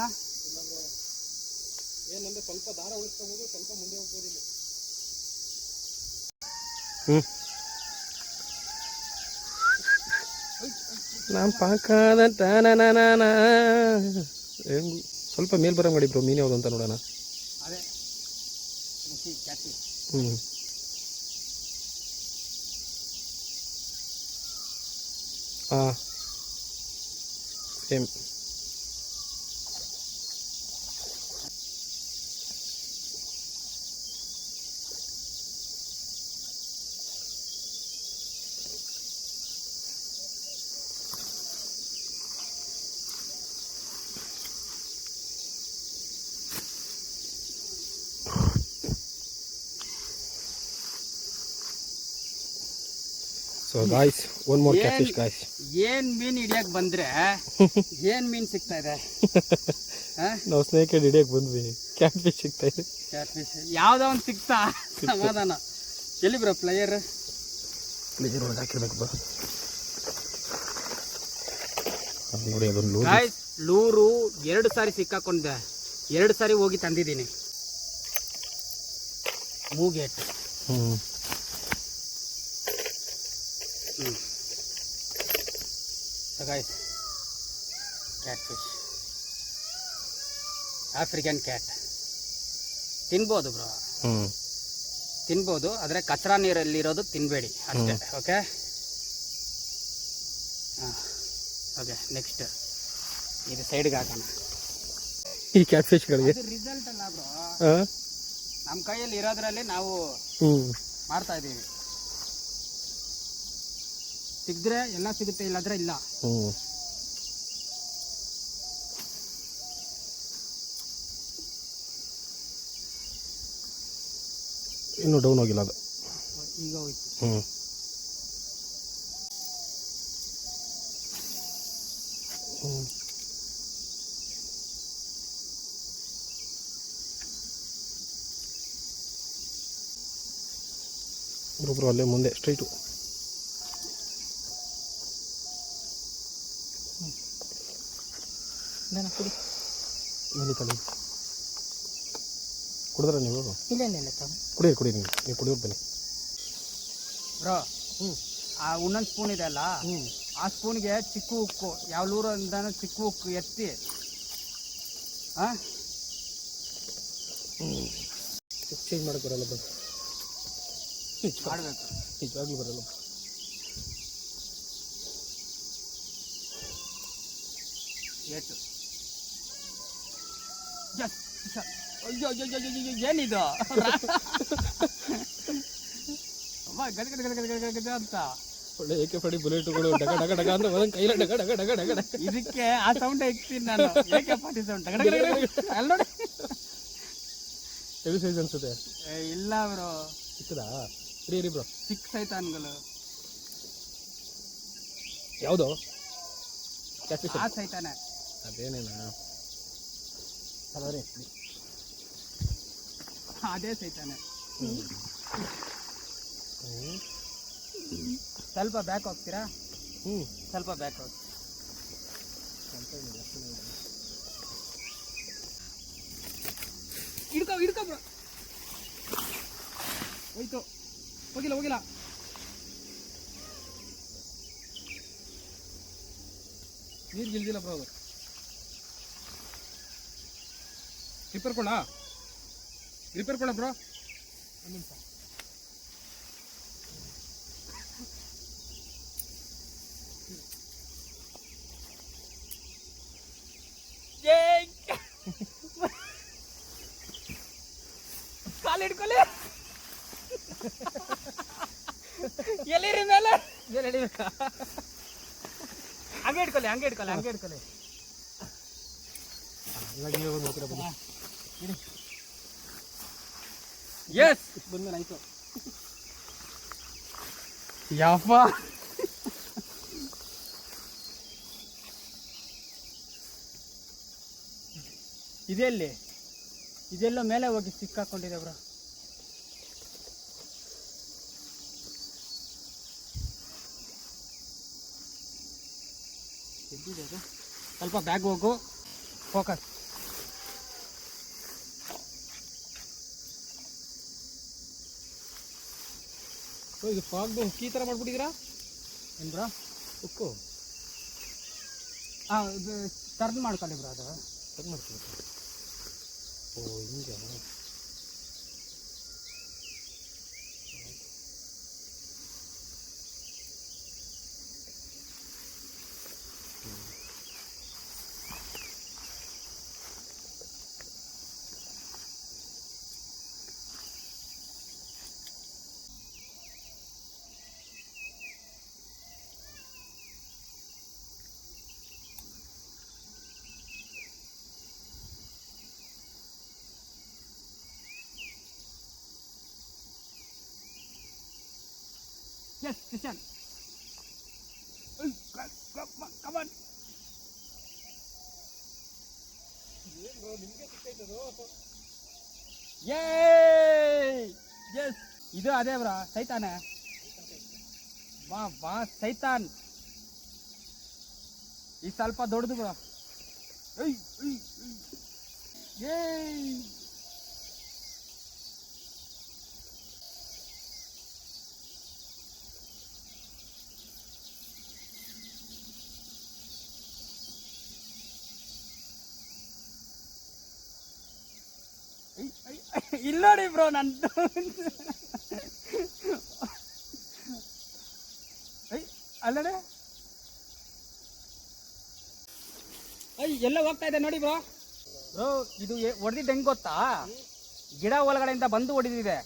ಏನಂದರೆ ಸ್ವಲ್ಪ ದಾರ ಉಳಿಸ್ಕೋಬೋದು, ಸ್ವಲ್ಪ ಮುಂದೆ ಹೋಗ್ಬೋದು ಇಲ್ಲಿ. ನಾನು ಪಾಕದಂತ ಸ್ವಲ್ಪ ಮೇಲ್ ಬರೋ ಮಾಡಿ ಬ್ರೋ. ಮೀನು ಯಾವುದು ಅಂತ ನೋಡೋಣ. ಅದೇ ಕ್ಯಾಚಿ. ಹಾಂ same. So guys, one more catfish guys. ಏನ್ ಮೀನ್ ಹಿಡಿಯಕ್ ಬಂದ್ರೆ ಏನ್ ಮೀನ್ ಸಿಗ್ತಾ ಇದೆ? ನಾವು ಸ್ನೇಕ್ ಹೆಡ್ ಹಿಡಿಯಕ್ಕೆ ಬಂದ್ವಿ, ಕ್ಯಾಟ್ಫಿಶ್ ಸಿಗ್ತಾ ಇದೆ. ಕ್ಯಾಟ್ಫಿಶ್ ಯಾವ್ದೋ ಒಂದು ಸಿಗ್ತಾ ಸಮಾಧಾನ. ಎಲ್ಲಿ ಬ್ರೋ ಪ್ಲೇಯರ್? ಪ್ಲೇಯರ್ ಒಳಗೆ ಹಾಕಿರ್ಬೇಕು ಬ್ರೋ. ನೋಡಿ ಅದೊಂದು ಲೂರು 2 ಸಾರಿ ಸಿಕ್ಕಾಕೊಂಡೆ, 2 ಸಾರಿ ಹೋಗಿ ತಂದಿದ್ದೀನಿ. ಮೂಗೇಟ್. ಗಾಯ್ಸ್, ಕ್ಯಾಟ್ಫಿಶ್, ಆಫ್ರಿಕನ್ ಕ್ಯಾಟ್ ತಿನ್ಬೋದು ಬ್ರೋ, ತಿನ್ಬೋದು. ಆದರೆ ಕಚರಾ ನೀರಲ್ಲಿರೋದು ತಿನ್ನಬೇಡಿ ಅಷ್ಟೇ. ಓಕೆ ಓಕೆ, ನೆಕ್ಸ್ಟ್ ಇದು ಸೈಡ್ಗೆ ಹಾಕೋಣ. ಈ ಕ್ಯಾಟ್ಫಿಶ್ಗಳಿಗೆ ರಿಸಲ್ಟ್ ಅಲ್ಲ ಬ್ರೋ, ನಮ್ಮ ಕೈಯಲ್ಲಿ ಇರೋದ್ರಲ್ಲಿ ನಾವು ಮಾಡ್ತಾ ಇದ್ದೀವಿ. ಸಿಕ್ಕಿದ್ರೆ ಎಲ್ಲ ಸಿಗುತ್ತೆ, ಇಲ್ಲಾಂದ್ರೆ ಇಲ್ಲ. ಇನ್ನೂ ಡೌನ್ ಹೋಗಿಲ್ಲ ಅದು, ಈಗ ಹೋಯ್ತು. ಒಬ್ಬರು ಅಲ್ಲೇ ಮುಂದೆ ಸ್ಟ್ರೈಟು. ಕುಡಿ ಬನ್ನಿ ತಳಿ ಕುಡಿದ್ರೆ ನೀವು? ಇಲ್ಲ ಇಲ್ಲ ಇಲ್ಲ ಕುಡಿ ನೀವು ಕುಡಿಯೋದು ಬನ್ನಿ ಬ್ರೋ. ಆ ಒಂದೊಂದು ಸ್ಪೂನ್ ಇದೆ ಅಲ್ಲ, ಆ ಸ್ಪೂನ್ಗೆ ಚಿಕ್ಕ ಉಕ್ಕು, ಯಾವ ಲೂರಿಂದಾನು ಚಿಕ್ಕ ಉಕ್ಕು ಎತ್ತಿ ಚೇಂಜ್ ಮಾಡೋಕ್ಕೆ ಬರಲ್ಲ ಬ್ರೋ, ಮಾಡಬೇಕು. ನಿಜವಾಗ್ಲೂ ಬರಲ್ಲ. ಏಟು ಅಯ್ಯೋ ಏನಿದು ಗಡ ಗಡ ಗಡ ಗಡ ಗಡ ಅಂತ ಒಳ್ಳೆ AK-40 ಬುಲೆಟ್ಗಳು ಡಗ ಡಗ ಡಗ ಅಂತ ಒಂದೊಂದು ಕೈಲ ಡಗ ಡಗ ಡಗ ಡಗ ಡಗ. ಇದಕ್ಕೆ ಆ ಸೌಂಡ್ ಇಕ್ತೀನಿ ನಾನು, AK-40 ಸೌಂಡ್ ಡಗ ಡಗ ಡಗ. ಅಲ್ಲಿ ನೋಡಿ, ಹೆವಿ ಸೈಜ್ ಅನ್ಸುತ್ತೆ. ಇಲ್ಲ ಬ್ರೋ, ಚಿಕ್ಕದಾ? ಇರಿ ಬ್ರೋ, ಚಿಕ್ಕ ಸೈತಾನ್ಗಳು. ಯಾವುದು? ಆ ಸೈತಾನೆ ಅದೇನೇನಾ? ಅದೇ ಸೈತಾನೆ. ಸ್ವಲ್ಪ ಬ್ಯಾಕ್ ಹೋಗ್ತೀರಾ? ಸ್ವಲ್ಪ ಬ್ಯಾಕ್ ಹೋಗಿ. ಹಿಡ್ಕೊ ಬ್ರೋ. ಹೋಯ್ತು, ಹೋಗಿಲ್ಲ. ನೀರು ಗಿಲ್ದಿಲ್ಲ ಬ್ರೋ. ಅದು ರಿಪೇರ್ ಕೊಡ ಬ್ರೋ. ಒಂದು ನಿಮಿಷ. ಕಾಲು ಹಿಡ್ಕೊಲೆ, ಎಲ್ಲಿರಿ ಮೇಲೆ ಹಿಡಿಬೇಕಾ? ಹಂಗೆ ಇಟ್ಕೊಳ್ಳಿ. ಇವಾಗ ನೀವು ಒಂದು ಹೋಗ್ತೀರಾ ಬನ್ನಿ. ಎಸ್ ಬಂದ್ಮೇಲೆ ಆಯ್ತು. ಯಪ್ಪ ಇದೆಲ್ಲಿ ಇದೆಲ್ಲೋ ಮೇಲೆ ಹೋಗಿ ಸಿಕ್ಕಾಕೊಂಡಿದೆ ಬ್ರೋ. ಎದ್ದಿದೆ ಅದು. ಸ್ವಲ್ಪ ಬ್ಯಾಗ್ ಹೋಗು, ಫೋಕಸ್. ಇದು ಫಾಗ್ದು ಈ ಥರ ಮಾಡ್ಬಿಟ್ಟಿದ್ದೀರಾ ಏನು ಬ್ರೋ? ಉಕ್ಕು ಹಾಂ, ಇದು ಟರ್ನ್ ಮಾಡ್ಕೊಳ್ಳಿ ಬ್ರೋ. ಅದು ಸರಿ ಮಾಡ್ತೀನಿ. ಓ ಹಿಂಗೆ Yes, Christian. Come on. ನಿಮಗೆ ಸಿಕ್ಕೈತದು. ಎಸ್, ಇದು ಅದೇ ಬ್ರಾ, ಸೈತಾನೆ. ಬಾ ಬಾ ಸೈತಾನ್. ಈ ಸ್ವಲ್ಪ ದೊಡ್ಡದು ಬ್ರಾ. ಇಲ್ಲ ನೋಡಿ ಬ್ರೋ, ನಂದು ಅಲ್ಲಡೆ ಎಲ್ಲ ಹೋಗ್ತಾ ಇದೆ ನೋಡಿ ಬ್ರೋ. ಬ್ರೋ ಇದು ಹೊಡೆದಿದ್ದು ಹೆಂಗ್ ಗೊತ್ತಾ? ಗಿಡ ಒಳಗಡೆಯಿಂದ ಬಂದು ಹೊಡೆದಿದೆ.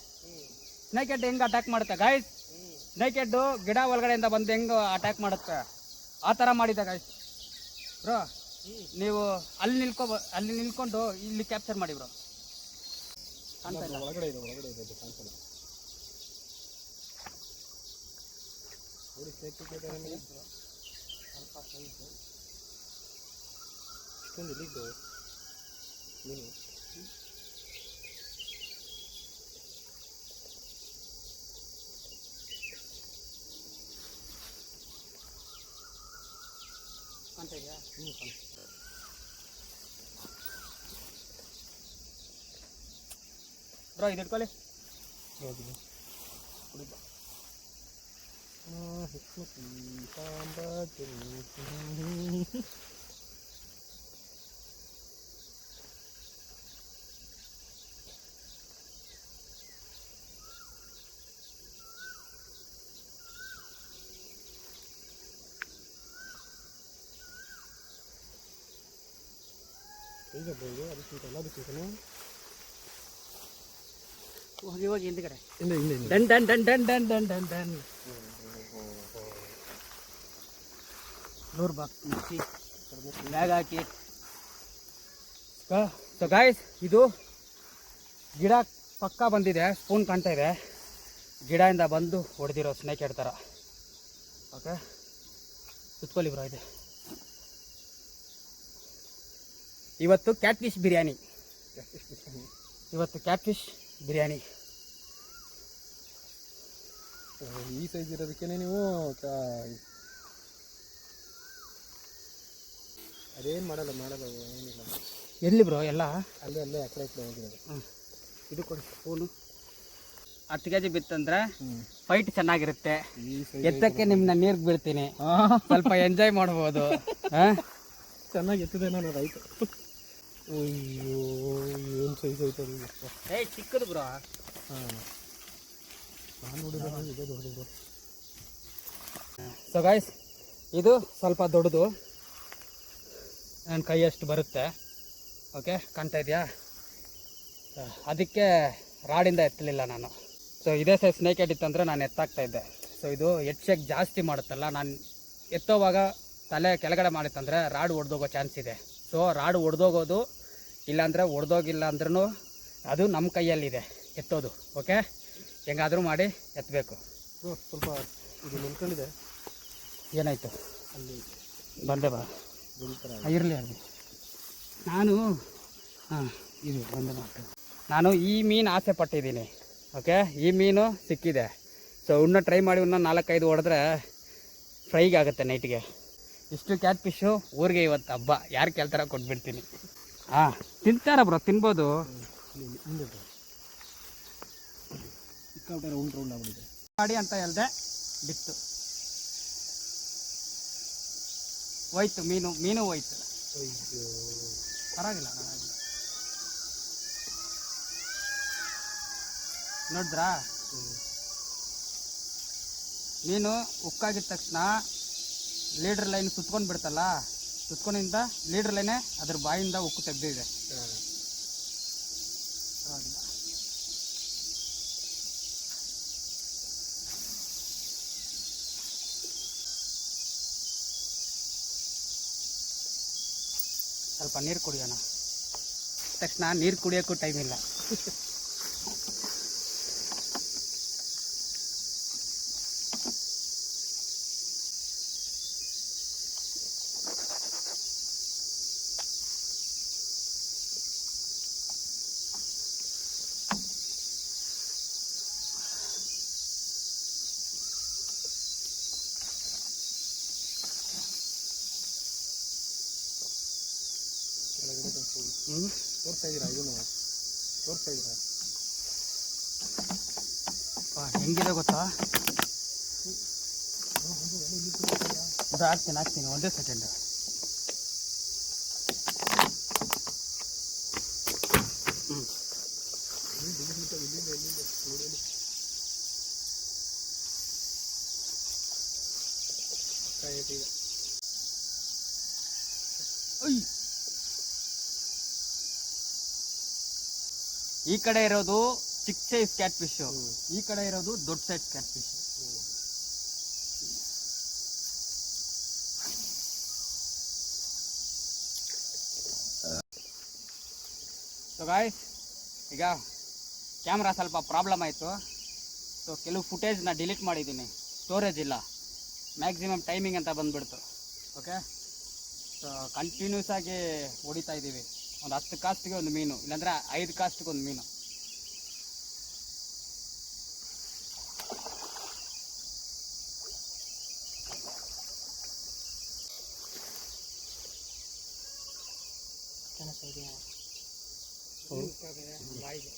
ಸ್ನೇಕ್ ಹೆಡ್ ಹೆಂಗ್ ಅಟ್ಯಾಕ್ ಮಾಡುತ್ತೆ ಗಾಯ್ಸ್? ಸ್ನೇಕ್ ಹೆಡ್ ಗಿಡ ಒಳಗಡೆಯಿಂದ ಬಂದು ಹೆಂಗ್ ಅಟ್ಯಾಕ್ ಮಾಡುತ್ತೆ ಆ ಥರ ಮಾಡಿದೆ ಗಾಯ್ಸ್. ಬ್ರೋ ನೀವು ಅಲ್ಲಿ ನಿಲ್ಕೊಂಡು ಇಲ್ಲಿ ಕ್ಯಾಪ್ಚರ್ ಮಾಡಿ ಬ್ರೋ. ಒಳಗಡೆ ಇದೆ ಅದು ಕಾಣ್ತಲ್ಲ. ನೋಡಿ ಇಷ್ಟೊಂದು ಇಲ್ಲಿದ್ದು ನೀನು ಕಾಣ್ತಾ ಇದೆಯಾ? ಬ್ರೋ ಇದು ಇಟ್ಕೊಳ್ಳಿ. ಈಗ ಬೋದು ಅದಕ್ಕಿಂತ ಎಲ್ಲದಕ್ಕಿಂತಲೂ ಹೋಗಿ ಹೋಗಿ ಹಿಂದ್ಗಡೆ ಇಲ್ಲ done done done done done done done done. 100 box ಮುಚ್ಚಿ ಬ್ಯಾಗ್ ಹಾಕಿ. ಸೊ ಗಾಯ್ಸ್, ಇದು ಗಿಡ ಪಕ್ಕ ಬಂದಿದೆ. ಸ್ಪೂನ್ ಕಾಣ್ತಾ ಇದೆ. ಗಿಡದಿಂದ ಬಂದು ಹೊಡೆದಿರೋ ಸ್ನೇಕ್ ಹೆಡ್ ಥರ. ಓಕೆ, ಕುತ್ಕೊಳ್ಳಿ ಬ್ರೋ. ಇದೆ ಇವತ್ತು ಕ್ಯಾಟ್ ಫಿಶ್ ಬಿರಿಯಾನಿ. ಈ ಸೈಜ್ ಇರೋದಕ್ಕೆ ನೀವು ಅದೇನು ಮಾಡಲ್ಲ ಏನಿಲ್ಲ. ಎಲ್ಲಿ ಬ್ರೋ ಎಲ್ಲ ಅಲ್ಲೇ ಆ ಕಡೆ ಹೋಗಿರೋದು. ಇದು ಕೊಡಿ ಸ್ಪೂನು. 10 kg ಬಿತ್ತಂದ್ರೆ ಫೈಟ್ ಚೆನ್ನಾಗಿರುತ್ತೆ. ಎತ್ತಕ್ಕೆ ನಿಮ್ಮನ್ನ ನೀರ್ಗೆ ಬೀಳ್ತೀನಿ, ಸ್ವಲ್ಪ ಎಂಜಾಯ್ ಮಾಡ್ಬೋದು. ಚೆನ್ನಾಗಿ ಎತ್ತಿದೆ ನಾನು ರೈತ. ಅಯ್ಯೋ ಏನು ಸೈಜ್ ಐತೆ ಚಿಕ್ಕದು ಬ್ರೋ. ಹಾಂ, ನಾನು ನೋಡಿದ್ರೆ ಇದೆ ದೊಡ್ಡದು ಬ್ರೋ. ಸೊ ಗಾಯ್ಸ್, ಇದು ಸ್ವಲ್ಪ ದೊಡ್ಡದು, ನನ್ನ ಕೈಯಷ್ಟು ಬರುತ್ತೆ. ಓಕೆ, ಕಾಣ್ತಾ ಇದೆಯಾ? ಅದಕ್ಕೆ ರಾಡಿಂದ ಎತ್ತಲಿಲ್ಲ ನಾನು. ಸೊ ಇದೇ ಸೈಜ್ ಸ್ನೇಕ್ ಹೆಡ್ ಇತ್ತಂದರೆ ನಾನು ಎತ್ತಾಕ್ತಾ ಇದ್ದೆ. ಸೊ ಇದು ಹೆಡ್ ಶೇಕ್ ಜಾಸ್ತಿ ಮಾಡುತ್ತಲ್ಲ, ನಾನು ಎತ್ತೋವಾಗ ತಲೆ ಕೆಳಗಡೆ ಮಾಡಿತ್ತಂದರೆ ರಾಡ್ ಒಡೆದೋಗೋ ಚಾನ್ಸ್ ಇದೆ. ಸೊ ರಾಡ್ ಒಡೆದೋಗೋದು, ಇಲ್ಲಾಂದರೆ ಒಡೆದೋಗಿಲ್ಲ ಅಂದ್ರೂ ಅದು ನಮ್ಮ ಕೈಯಲ್ಲಿದೆ ಎತ್ತೋದು. ಓಕೆ, ಹೆಂಗಾದರೂ ಮಾಡಿ ಎತ್ತಬೇಕು. ಸ್ವಲ್ಪ ಇದು ನಿಂತ್ಕೊಂಡಿದೆ. ಏನಾಯಿತು? ಅಲ್ಲಿ ಬಂದೆ ಬಾ, ಗುಂತರ ಇರಲಿ ಅಲ್ಲಿ. ನಾನು ಇದು ಬಂದೆ ಮಾತು. ನಾನು ಈ ಮೀನು ಆಸೆ ಪಟ್ಟಿದ್ದೀನಿ. ಓಕೆ, ಈ ಮೀನು ಸಿಕ್ಕಿದೆ. ಸೊ ಇನ್ನೂ ಟ್ರೈ ಮಾಡಿ ಇನ್ನೂ 4-5 ಹೊಡೆದ್ರೆ ಫ್ರೈಗೆ ಆಗುತ್ತೆ ನೈಟ್ಗೆ. ಇಷ್ಟು ಕ್ಯಾಟ್ ಫಿಶ್ಶು ಊರಿಗೆ ಇವತ್ತು ಹಬ್ಬ. ಯಾರು ಕೇಳ್ತಾರ ಕೊಟ್ಬಿಡ್ತೀನಿ. ತಿಂತಾರ ಬ್ರೋ, ತಿನ್ಬೋದು. ಸಿಕ್ಕಾಪಟ್ಟೆ ರೌಂಡ್ ಆಗ್ಬಿಟ್ಟಿದೆ. ಮಾಡಿ ಅಂತ ಹೇಳ್ದೆ, ಬಿತ್ತು. ಹೋಯ್ತು ಮೀನು ಹೋಯ್ತು. ಅಯ್ಯೋ, ಪರವಾಗಿಲ್ಲ. ನೋಡಿದ್ರಾ, ಮೀನು ಉಕ್ಕಾಗಿದ ತಕ್ಷಣ ಲೀಡ್ರ್ ಲೈನ್ ಸುತ್ಕೊಂಡು ಬಿಡ್ತಲ್ಲ, ಸುತ್ಕೊಂಡಿಂದ ಲೀಡ್ರ್ ಲೈನೇ ಅದ್ರ ಬಾಯಿಂದ ಉಕ್ಕು ತೆಗ್ದಿದೆ. ಸ್ವಲ್ಪ ನೀರು ಕುಡಿಯೋಣ. ತಕ್ಷಣ ನೀರು ಕುಡಿಯೋಕ್ಕೂ ಟೈಮ್ ಇಲ್ಲ. ತೋರಿಸ್ತಾ ಇದ್ದೀರಾ? ಇದನ್ನು ತೋರಿಸ್ತಾ ಇದ್ದೀರಾ? ಹೆಂಗಿದೆ ಗೊತ್ತಾ? ಇದು ಹಾಕ್ತೀನಿ ಒಂದೇ ಸೆಕೆಂಡ್. ಈ ಕಡೆ ಇರೋದು ಚಿಕ್ಕ ಸೈಜ್ ಕ್ಯಾಟ್ ಫಿಶ್, ಈ ಕಡೆ ಇರೋದು ದೊಡ್ಡ size cat fish. So guys, ಈಗ ಕ್ಯಾಮ್ರಾ ಸ್ವಲ್ಪ ಪ್ರಾಬ್ಲಮ್ ಆಯಿತು. ಸೊ ಕೆಲವು ಫುಟೇಜ್ನ ಡಿಲೀಟ್ ಮಾಡಿದ್ದೀನಿ, ಸ್ಟೋರೇಜ್ ಇಲ್ಲ. ಮ್ಯಾಕ್ಸಿಮಮ್ ಟೈಮಿಂಗ್ ಅಂತ ಬಂದುಬಿಡ್ತು. ಓಕೆ, ಸೊ ಕಂಟಿನ್ಯೂಸ್ ಆಗಿ ಹೊಡಿತಾ ಇದ್ದೀವಿ. ಒಂದು 10 ಕಾಸ್ಟಿಗೆ ಒಂದು ಮೀನು, ಇಲ್ಲಾಂದರೆ 5 ಕಾಸ್ಟಿಗೆ ಒಂದು ಮೀನು. ಬಾಯಿಗೆ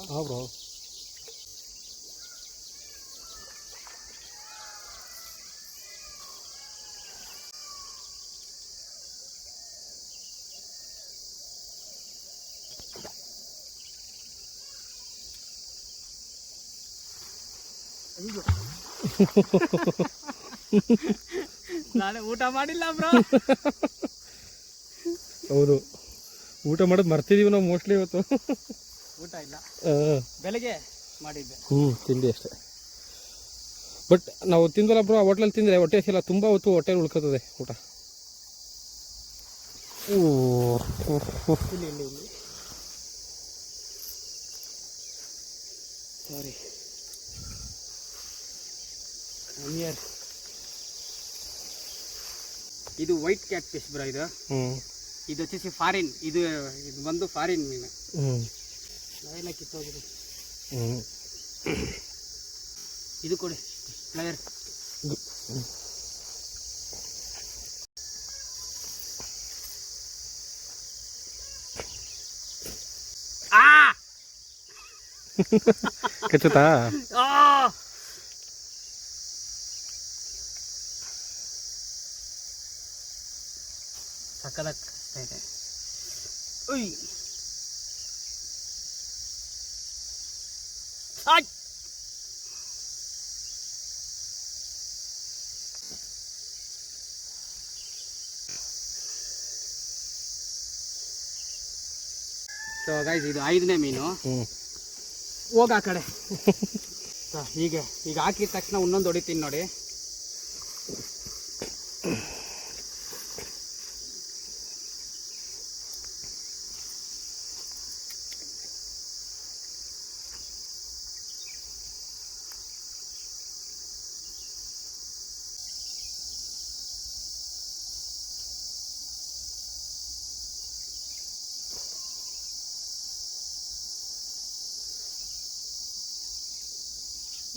ಹಾಂ ಬ್ರೋ. ನಾನು ಊಟ ಮಾಡಿಲ್ಲ ಬ್ರೋ. ಹೌದು, ಊಟ ಮಾಡೋದು ಮರ್ತಿದೀವಿ ನಾವು ಮೋಸ್ಟ್ಲಿ ಇವತ್ತು. ಊಟ ಇಲ್ಲ, ಬೆಳಗ್ಗೆ ಮಾಡಿದ್ದೆ. ತಿಂಡಿ ಅಷ್ಟೇ. ಬಟ್ ನಾವು ತಿಂದಲ್ಲ ಬ್ರೋ, ಹೋಟ್ಲಲ್ಲಿ ತಿಂದರೆ ಹೊಟ್ಟೆ ಹಸಿಲ್ಲ, ತುಂಬ ಹೊತ್ತು ಹೊಟ್ಟೆಲಿ ಉಳ್ಕೊತದೆ ಊಟ. ಸಾರಿ, ಇದು ವೈಟ್ ಕ್ಯಾಟ್ ಫಿಶ್ ಬ್ರೋ. ಇದು వచ్చేసి ಫಾರಿನ್, ಇದು ಬಂದು ಫಾರಿನ್ ಮೀನು. ಎಲ್ಲ ಕಿತ್ತೋಗಿದೆ. ಇದು ಕೊಡಿ ಪ್ಲೇಯರ್. ಕಚ್ಚುತ್ತಾ? ಸಕ್ಕದಾಗಿ ಕಚ್ತಾ ಇದೆ. ಉಯ್, ಸೊ ಗೈಸ್ ಇದು 5ನೇ ಮೀನು. ಹೋಗ ಆ ಕಡೆ. ಸೊ ಈಗ ಹಾಕಿದ ತಕ್ಷಣ ಇನ್ನೊಂದು ಹೊಡಿತೀನಿ ನೋಡಿ.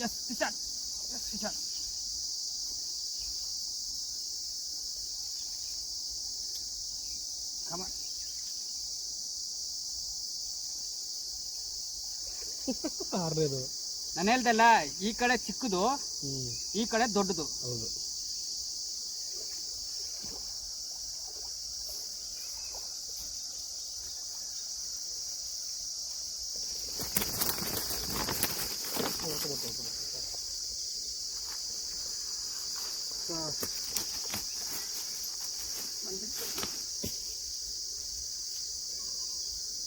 Yes, Fishan. Yes, Fishan. Come on. ಆರನೇದು ನಾನು ಹೇಳ್ದಲ್ಲ, ಈ ಕಡೆ ಚಿಕ್ಕದು, ಈ ಕಡೆ ದೊಡ್ಡದು. ಹೌದು.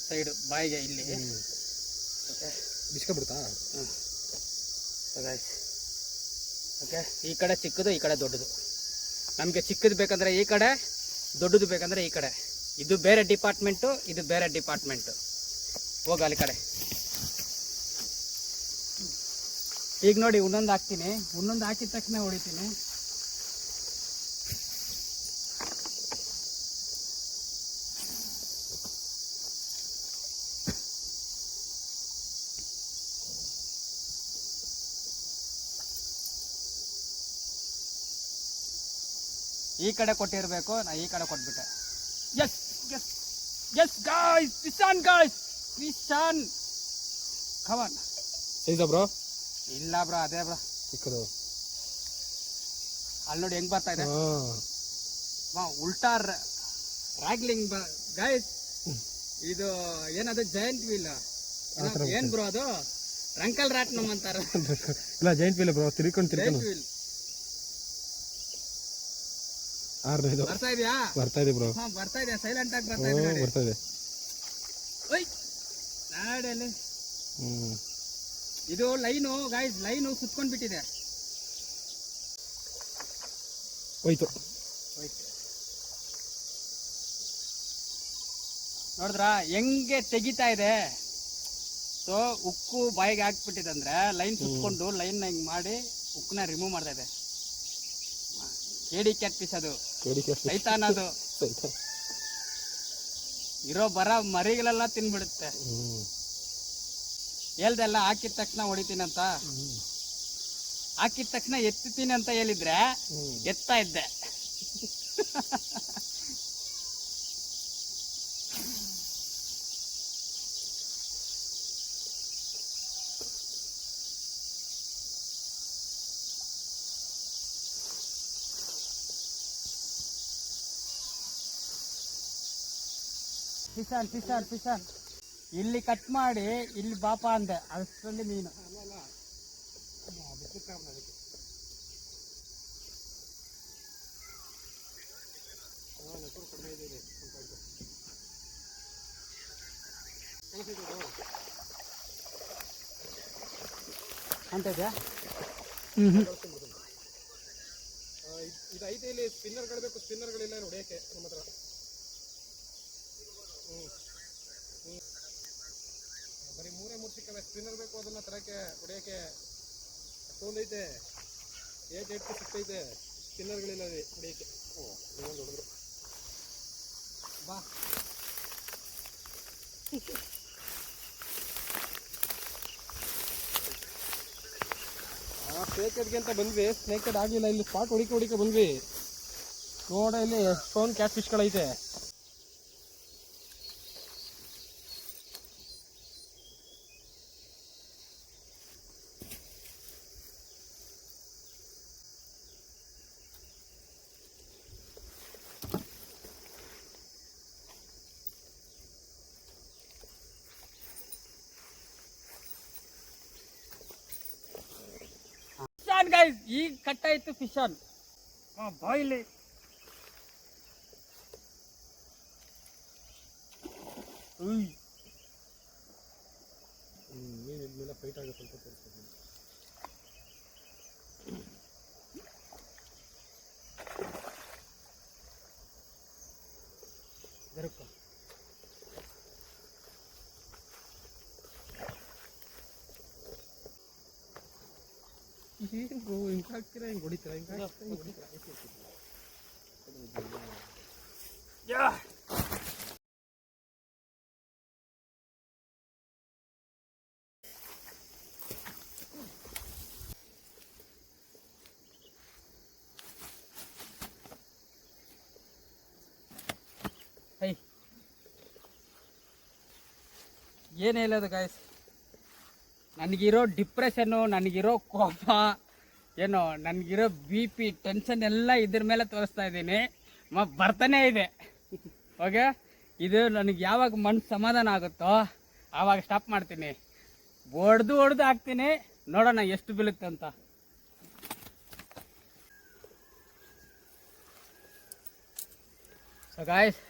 ಸೈಡ್ ಬಾಯಿಗೆ ಇಲ್ಲಿ. ಓಕೆ, ಬಿಸ್ಕೊಬಿಡ್ತಾ? ಓಕೆ, ಈ ಕಡೆ ಚಿಕ್ಕದು, ಈ ಕಡೆ ದೊಡ್ಡದು. ನಮಗೆ ಚಿಕ್ಕದು ಬೇಕಂದ್ರೆ ಈ ಕಡೆ, ದೊಡ್ಡದು ಬೇಕಂದ್ರೆ ಈ ಕಡೆ. ಇದು ಬೇರೆ ಡಿಪಾರ್ಟ್ಮೆಂಟು, ಇದು ಬೇರೆ ಡಿಪಾರ್ಟ್ಮೆಂಟು. ಹೋಗಲ್ಲಿ ಕಡೆ. ಈಗ ನೋಡಿ ಇನ್ನೊಂದು ಹಾಕ್ತೀನಿ. ಇನ್ನೊಂದು ಹಾಕಿದ ತಕ್ಷಣ ಹೊಡಿತೀನಿ. ಈ ಕಡೆ ಕೊಟ್ಟಿರಬೇಕು, ನಾ ಈ ಕಡೆ ಕೊಟ್ಬಿಟ್ಟೆ. Yes yes yes guys, fish on guys, fish on. Come on. ಸೈಜಾ ಬ್ರೋ? ಇಲ್ಲ ಬ್ರೋ, ಅದೇ ಬ್ರೋ ಚಿಕ್ಕದು. ಅಲ್ಲಿ ನೋಡಿ ಹೆಂಗ್ ಬರ್ತಾ ಇದೆ. ಉಲ್ಟಾ ರಾಗ್ಲಿಂಗ್ ಗಾಯ್ಸ್. ಇದು ಏನದು ಜೈಂಟ್ ವೀಲ್ ಏನ್ ಬ್ರೋ ಅದು? ರಂಕಲ್ ರಾಟ್ ನಮ್ ಅಂತಾರ. ಇಲ್ಲ, ಜೈಂಟ್ ವೀಲ್ ಬ್ರೋ, ತಿರ್ಕೊಂಡು ವೀಲ್. ಆರನೇದು ಬರ್ತಾ ಇದೆಯಾ? ಬರ್ತಾ ಇದೆ ಬ್ರೋ. ಬರ್ತಾ ಇದೆ, ಸೈಲೆಂಟ್ ಆಗಿ ಬರ್ತಾ ಇದೆ. ಬರ್ತಾ ಇದೆ. ನಾಡಲ್ಲಿ ಇದು ಲೈನು ಗಾಯ್ಸ್, ಲೈನು ಸುತ್ಕೊಂಡ್ಬಿಟ್ಟಿದೆ. ಹೋಯ್ತು. ನೋಡಿದ್ರಾ ಹೆಂಗೆ ತೆಗಿತಾ ಇದೆ? ಸೊ ಉಕ್ಕು ಬಾಯಿಗೆ ಹಾಕ್ಬಿಟ್ಟಿದೆ ಅಂದ್ರೆ ಲೈನ್ ಸುತ್ಕೊಂಡು ಲೈನ್ ಹಿಂಗ್ ಮಾಡಿ ಉಕ್ಕನ್ನ ರಿಮೂವ್ ಮಾಡ್ತಾ ಇದೆ. ಕೇಡಿ ಕ್ಯಾಟ್ ಪೀಸ್ ಅದು, ಸೈತಾನ್ ಅದು. ಇರೋ ಬರ ಮರಿಗಳೆಲ್ಲ ತಿನ್ಬಿಡುತ್ತೆ. ಹೇಳ್ದೆಲ್ಲ ಹಾಕಿದ ತಕ್ಷಣ ಹೊಡಿತೀನಿ ಅಂತ. ಹಾಕಿದ ತಕ್ಷಣ ಎತ್ತೀನಿ ಅಂತ ಹೇಳಿದ್ರೆ ಎತ್ತಾ ಇದ್ದೆ. ಪಿಸಾನ್ ಪಿಸಾನ್ ಪಿಸಾನ್. ಇಲ್ಲಿ ಕಟ್ ಮಾಡಿ ಇಲ್ಲಿ ಬಾಪ ಅಂದೆ, ಅಷ್ಟರಲ್ಲಿ ಮೀನು. ಅಂತ ಇದೆಯಾ? ಇದು ಐತೆ. ಇಲ್ಲಿ ಸ್ಪಿನ್ನರ್ಗಳು ಬೇಕು, ಸ್ಪಿನ್ನರ್ಗಳಿಲ್ಲ ಹೊಡೆಯಕ್ಕೆ ನಮ್ಮ ಹತ್ರ. ಬರೀ 3 ಸಿಕ್ಕವೆ. ಸ್ಪಿನ್ನರ್ ಬೇಕು, ಅದನ್ನ ತರಕ್ಕೆ ಹೊಡೆಯಕ್ಕೆ. ಅಷ್ಟೊಂದೈತೆ. 8 ಸಿಕ್ತೈತೆ, ಸ್ಪಿನ್ನರ್ಗಳಿಲ್ಲ ಹೊಡೆಯಕ್ಕೆ. ಇನ್ನೊಂದು ಹೊಡೆದ್ರು ಬಾ. ಸ್ನೇಕೆಡ್ಗೆ ಅಂತ ಬಂದ್ವಿ, ಸ್ನೇಕೆಡ್ ಆಗಿಲ್ಲ. ಇಲ್ಲಿ ಸ್ಪಾಟ್ ಹೊಡಿಕೆ ಬಂದ್ವಿ. ನೋಡ, ಇಲ್ಲಿ ಎಷ್ಟೊಂದು ಕ್ಯಾಟ್ ಫಿಶ್ಗಳೈತೆ. ಗೈಸ್ ಈಗ ಕಟ್ಟಾಯ್ತು ಫಿಶಾನ್. ಬಾಯ್ಲಿ ಇಲ್ಲ ಫೈಟ್ ಆಗುತ್ತೆ ಅಂತ ತೋರಿಸ್ತೀನಿ. ಗರುಕ ಏನು ಬ್ರೋ ಹಿಂಗೆ ಹಾಕ್ತೀರಾ, ಹಿಂಗೆ ಹೊಡಿತೀರಾ, ಹಿಂಗೆ ಹಾಕ್ತೀರಾ, ಹಿಂಗೆ ಹೊಡಿತೀರಾ. ಏನು ಹೇಳೋದು ಗಾಯ್ಸ್, ನನಗಿರೋ ಡಿಪ್ರೆಷನ್ನು, ನನಗಿರೋ ಕೋಪ, ಏನೋ ನನಗಿರೋ ಬಿ ಪಿ ಟೆನ್ಷನ್ ಎಲ್ಲ ಇದ್ರ ಮೇಲೆ ತೋರಿಸ್ತಾ ಇದ್ದೀನಿ. ಬರ್ತಾನೇ ಇದೆ. ಓಕೆ, ಇದು ನನಗೆ ಯಾವಾಗ ಮನ್ಸು ಸಮಾಧಾನ ಆಗುತ್ತೋ ಆವಾಗ ಸ್ಟಾಪ್ ಮಾಡ್ತೀನಿ. ಹೊಡೆದು ಹಾಕ್ತೀನಿ, ನೋಡೋಣ ಎಷ್ಟು ಬೀಳುತ್ತೆ ಅಂತ. ಸೊ ಗಾಯ್ಸ್,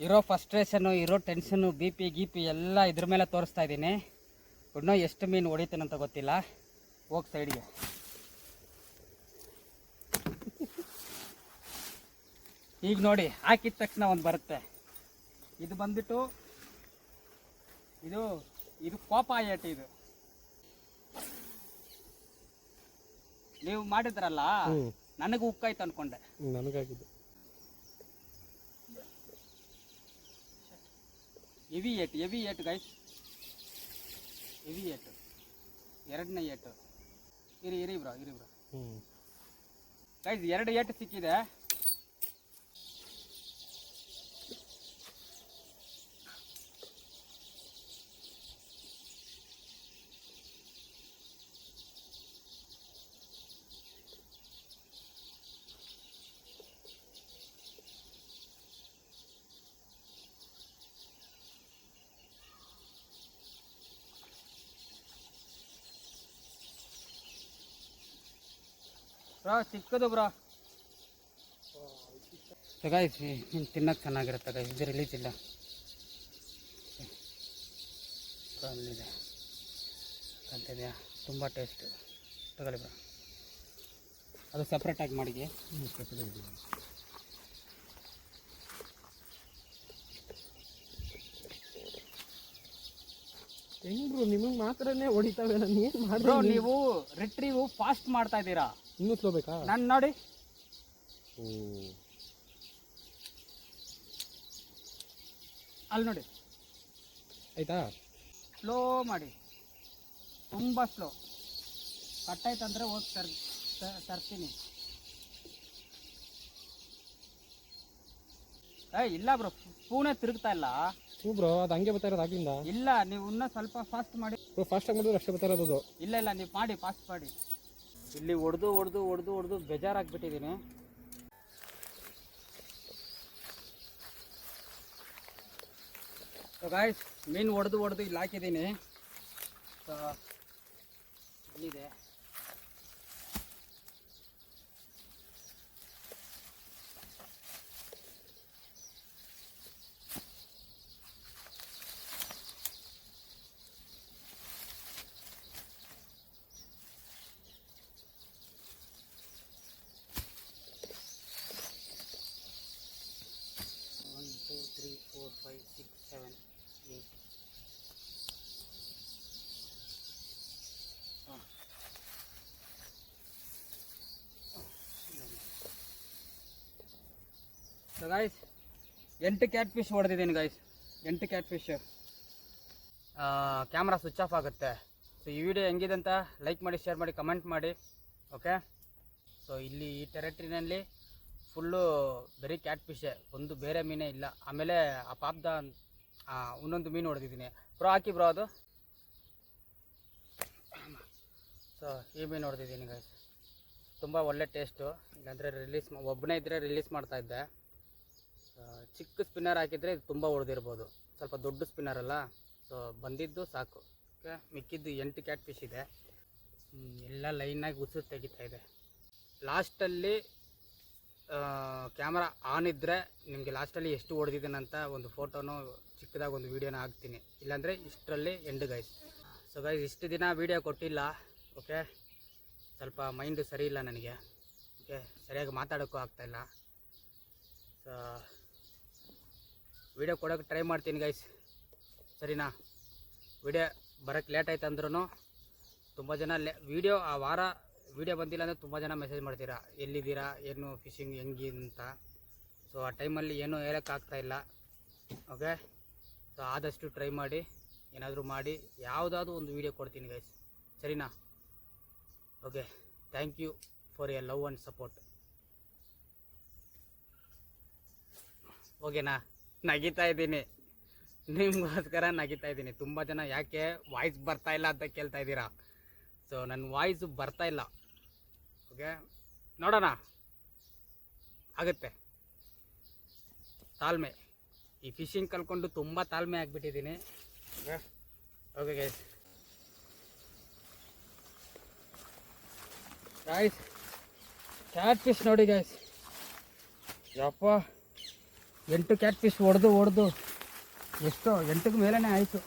ಇರೋ ಫ್ರಸ್ಟ್ರೇಷನ್ನು, ಇರೋ ಟೆನ್ಷನ್ನು, ಬಿ ಪಿ ಎಲ್ಲ ಇದ್ರ ಮೇಲೆ ತೋರಿಸ್ತಾ ಇದ್ದೀನಿ. ಇನ್ನೂ ಎಷ್ಟು ಮೀನು ಹೊಡಿತೇನಂತ ಗೊತ್ತಿಲ್ಲ. ಹೋಗಿ ಸೈಡ್ಗೆ. ಈಗ ನೋಡಿ, ಹಾಕಿದ ತಕ್ಷಣ ಒಂದು ಬರುತ್ತೆ. ಇದು ಬಂದ್ಬಿಟ್ಟು ಇದು ಕೋಪ ಏಟ್. ಇದು ನೀವು ಮಾಡಿದ್ರಲ್ಲ, ನನಗೆ ಉಕ್ಕಾಯ್ತು ಅನ್ಕೊಂಡೆ. ನನಗಾಗಿದ್ದು ಹೆವಿ ಏಟು ಗೈಸ್, ಹೆವಿ ಏಟು, ಎರಡನೇ ಏಟು. ಇರಿ ಬ್ರೋ ಗೈಸ್, 2 ಏಟು ಸಿಕ್ಕಿದೆ. ಬ್ರೋ ಚಿಕ್ಕದು ಬ್ರೋ. ಗೈಸ್, ತಿನ್ನೋಕೆ ಚೆನ್ನಾಗಿರುತ್ತೆ ಗೈಸ್. ಇದು ರಿಲೀಸ್ ಇಲ್ಲ, ಅಲ್ಲಿದೆ ಅಂತಿದೆಯಾ, ತುಂಬ ಟೇಸ್ಟ್. ತಗೊಳ್ಳಿ ಬ್ರೋ, ಅದು ಸಪ್ರೇಟಾಗಿ ಮಾಡಿಗೆ. ಹೆಂಗ್ ಬ್ರೋ ನಿಮಗೆ ಮಾತ್ರನೇ ಹೊಡಿತಾವೆ, ನಾನು ಏನು ಮಾಡ್ರೋ? ನೀವು ರಿಟ್ರೀವ್ ಫಾಸ್ಟ್ ಮಾಡ್ತಾ ಇದ್ದೀರಾ, ಇನ್ನೂ ಸ್ಲೋ ಬೇಕಾ? ನಾನು ನೋಡಿ. ಅಲ್ಲಿ ನೋಡಿ, ಆಯ್ತಾ? ಸ್ಲೋ ಮಾಡಿ, ತುಂಬ ಸ್ಲೋ. ಕಟ್ಟಾಯ್ತಂದ್ರೆ ಹೋಗಿ ತರ್ತೀನಿ. ಇಲ್ಲ ಬ್ರೋ, ಸ್ಪೂನೇ ತಿರುಗ್ತಾ ಇಲ್ಲ. ಹ್ಞೂ ಬ್ರೋ, ಅದು ಹಂಗೆ ಬರ್ತಾ ಇರೋದು ಆಗ್ಲಿಂದ. ಇಲ್ಲ, ನೀವು ಇನ್ನೂ ಸ್ವಲ್ಪ ಫಾಸ್ಟ್ ಮಾಡಿ. ಫಾಸ್ಟಾಗಿ ಮಾಡಿದ್ರೆ ಅಷ್ಟೇ ಬರ್ತಾ ಇರೋದು. ಇಲ್ಲ, ನೀವು ಮಾಡಿ, ಫಾಸ್ಟ್ ಮಾಡಿ. ಇಲ್ಲಿ ಹೊಡೆದು ಬೇಜಾರಾಗ್ಬಿಟ್ಟಿದ್ದೀನಿ. ಸೊ ಗಾಯ್ಸ್, ಮೀನು ಹೊಡೆದು ಇಲ್ಲಿ ಹಾಕಿದ್ದೀನಿ. ಸೊ ಇಲ್ಲಿದೆ. ಸೊ ಗಾಯ್ಸ್, 8 ಕ್ಯಾಟ್ ಫಿಶ್ ಹೊಡೆದಿದ್ದೀನಿ guys, 8 cat fish. Camera switch off ಆಗುತ್ತೆ. ಸೊ ಈ ವಿಡಿಯೋ ಹೆಂಗಿದೆ ಅಂತ ಲೈಕ್ ಮಾಡಿ, ಶೇರ್ ಮಾಡಿ, ಕಮೆಂಟ್ ಮಾಡಿ. ಓಕೆ, ಸೊ ಇಲ್ಲಿ ಈ ಟೆರಿಟರಿನಲ್ಲಿ ಫುಲ್ಲು ಬರೀ ಕ್ಯಾಟ್ ಫಿಶೇ, ಒಂದು ಬೇರೆ ಮೀನೇ ಇಲ್ಲ. ಆಮೇಲೆ ಆ ಪಾಪ್ದ ಇನ್ನೊಂದು ಮೀನು ಹೊಡೆದಿದ್ದೀನಿ ಬ್ರೋ. ಹಾಕಿ ಬ್ರೋ ಅದು. ಸೊ ಈ ಮೀನು ಹೊಡೆದಿದ್ದೀನಿ ಗಾಯ್ಸ್, ತುಂಬ ಒಳ್ಳೆ ಟೇಸ್ಟು. ಇಲ್ಲಾಂದರೆ ಒಬ್ಬನೇ ಇದ್ದರೆ ರಿಲೀಸ್ ಮಾಡ್ತಾಯಿದ್ದೆ. ಚಿಕ್ಕ ಸ್ಪಿನ್ನರ್ ಹಾಕಿದರೆ ಇದು ತುಂಬ ಹೊಡೆದಿರ್ಬೋದು, ಸ್ವಲ್ಪ ದೊಡ್ಡ ಸ್ಪಿನ್ನರ್ ಅಲ್ಲ. ಸೊ ಬಂದಿದ್ದು ಸಾಕು. ಓಕೆ, ಮಿಕ್ಕಿದ್ದು 8 ಕ್ಯಾಟ್ ಫಿಶ್ ಇದೆ. ಎಲ್ಲ ಲೈನಾಗಿ ಉಸಿರು ತೆಗಿತಾ ಇದೆ. ಲಾಸ್ಟಲ್ಲಿ ಕ್ಯಾಮ್ರಾ ಆನ್ ಇದ್ದರೆ ನಿಮಗೆ ಲಾಸ್ಟಲ್ಲಿ ಎಷ್ಟು ಹೊಡೆದಿದ್ದೇನೆ ಅಂತ ಒಂದು ಫೋಟೋನೋ ಚಿಕ್ಕದಾಗಿ ಒಂದು ವೀಡಿಯೋನ ಹಾಕ್ತೀನಿ. ಇಲ್ಲಾಂದರೆ ಇಷ್ಟರಲ್ಲಿ ಎಂಡ್ ಗೈಸ್. ಸೊ ಗೈಸ್ ಇಷ್ಟು ದಿನ ವೀಡಿಯೋ ಕೊಟ್ಟಿಲ್ಲ. ಓಕೆ, ಸ್ವಲ್ಪ ಮೈಂಡು ಸರಿ ಇಲ್ಲ ನನಗೆ. ಓಕೆ, ಸರಿಯಾಗಿ ಮಾತಾಡೋಕ್ಕೂ ಆಗ್ತಾಯಿಲ್ಲ. ಸೊ ವೀಡಿಯೋ ಕೊಡೋಕ್ಕೆ ಟ್ರೈ ಮಾಡ್ತೀನಿ ಗೈಸ್, ಸರಿನಾ? ವೀಡಿಯೋ ಬರೋಕ್ಕೆ ಲೇಟ್ ಆಯ್ತು ಅಂದ್ರೂ ತುಂಬ ಜನ ವೀಡಿಯೋ ಆ ವಾರ ವೀಡಿಯೋ ಬಂದಿಲ್ಲ ಅಂದರೆ ತುಂಬ ಜನ ಮೆಸೇಜ್ ಮಾಡ್ತೀರಾ, ಎಲ್ಲಿದ್ದೀರಾ, ಏನು ಫಿಶಿಂಗ್ ಹೆಂಗೆ ಅಂತ. ಸೊ ಆ ಟೈಮಲ್ಲಿ ಏನೂ ಹೇಳೋಕ್ಕಾಗ್ತಾಯಿಲ್ಲ. ಓಕೆ, ಸೊ ಆದಷ್ಟು ಟ್ರೈ ಮಾಡಿ, ಏನಾದರೂ ಮಾಡಿ ಯಾವುದಾದ್ರೂ ಒಂದು ವೀಡಿಯೋ ಕೊಡ್ತೀನಿ ಗೈಸ್, ಸರಿನಾ? Okay, thank you for your love and support. ಓಕೆನಾ? ನಗಿತಾ ಇದ್ದೀನಿ, ನಿಮಗೋಸ್ಕರ ನಗಿತಾ ಇದ್ದೀನಿ. ತುಂಬ ಜನ ಯಾಕೆ ವಾಯ್ಸ್ ಬರ್ತಾಯಿಲ್ಲ ಅಂತ ಕೇಳ್ತಾ ಇದ್ದೀರಾ. ಸೊ ನನ್ನ ವಾಯ್ಸು ಬರ್ತಾಯಿಲ್ಲ. ಓಕೆ, ನೋಡೋಣ, ಆಗುತ್ತೆ. ತಾಳ್ಮೆ, ಈ ಫಿಶಿಂಗ್ ಕಲ್ಕೊಂಡು ತುಂಬ ತಾಳ್ಮೆ ಆಗಿಬಿಟ್ಟಿದ್ದೀನಿ. ಓಕೆ ಗೈಸ್, ಕ್ಯಾಟ್ ಫಿಶ್ ನೋಡಿ ಗೈಸ್, ಯಪ್ಪ 8 ಕ್ಯಾಟ್ ಫಿಶ್ ಹೊಡೆದು ಎಷ್ಟೋ 8ಕ್ಕೆ ಮೇಲೇ ಆಯಿತು.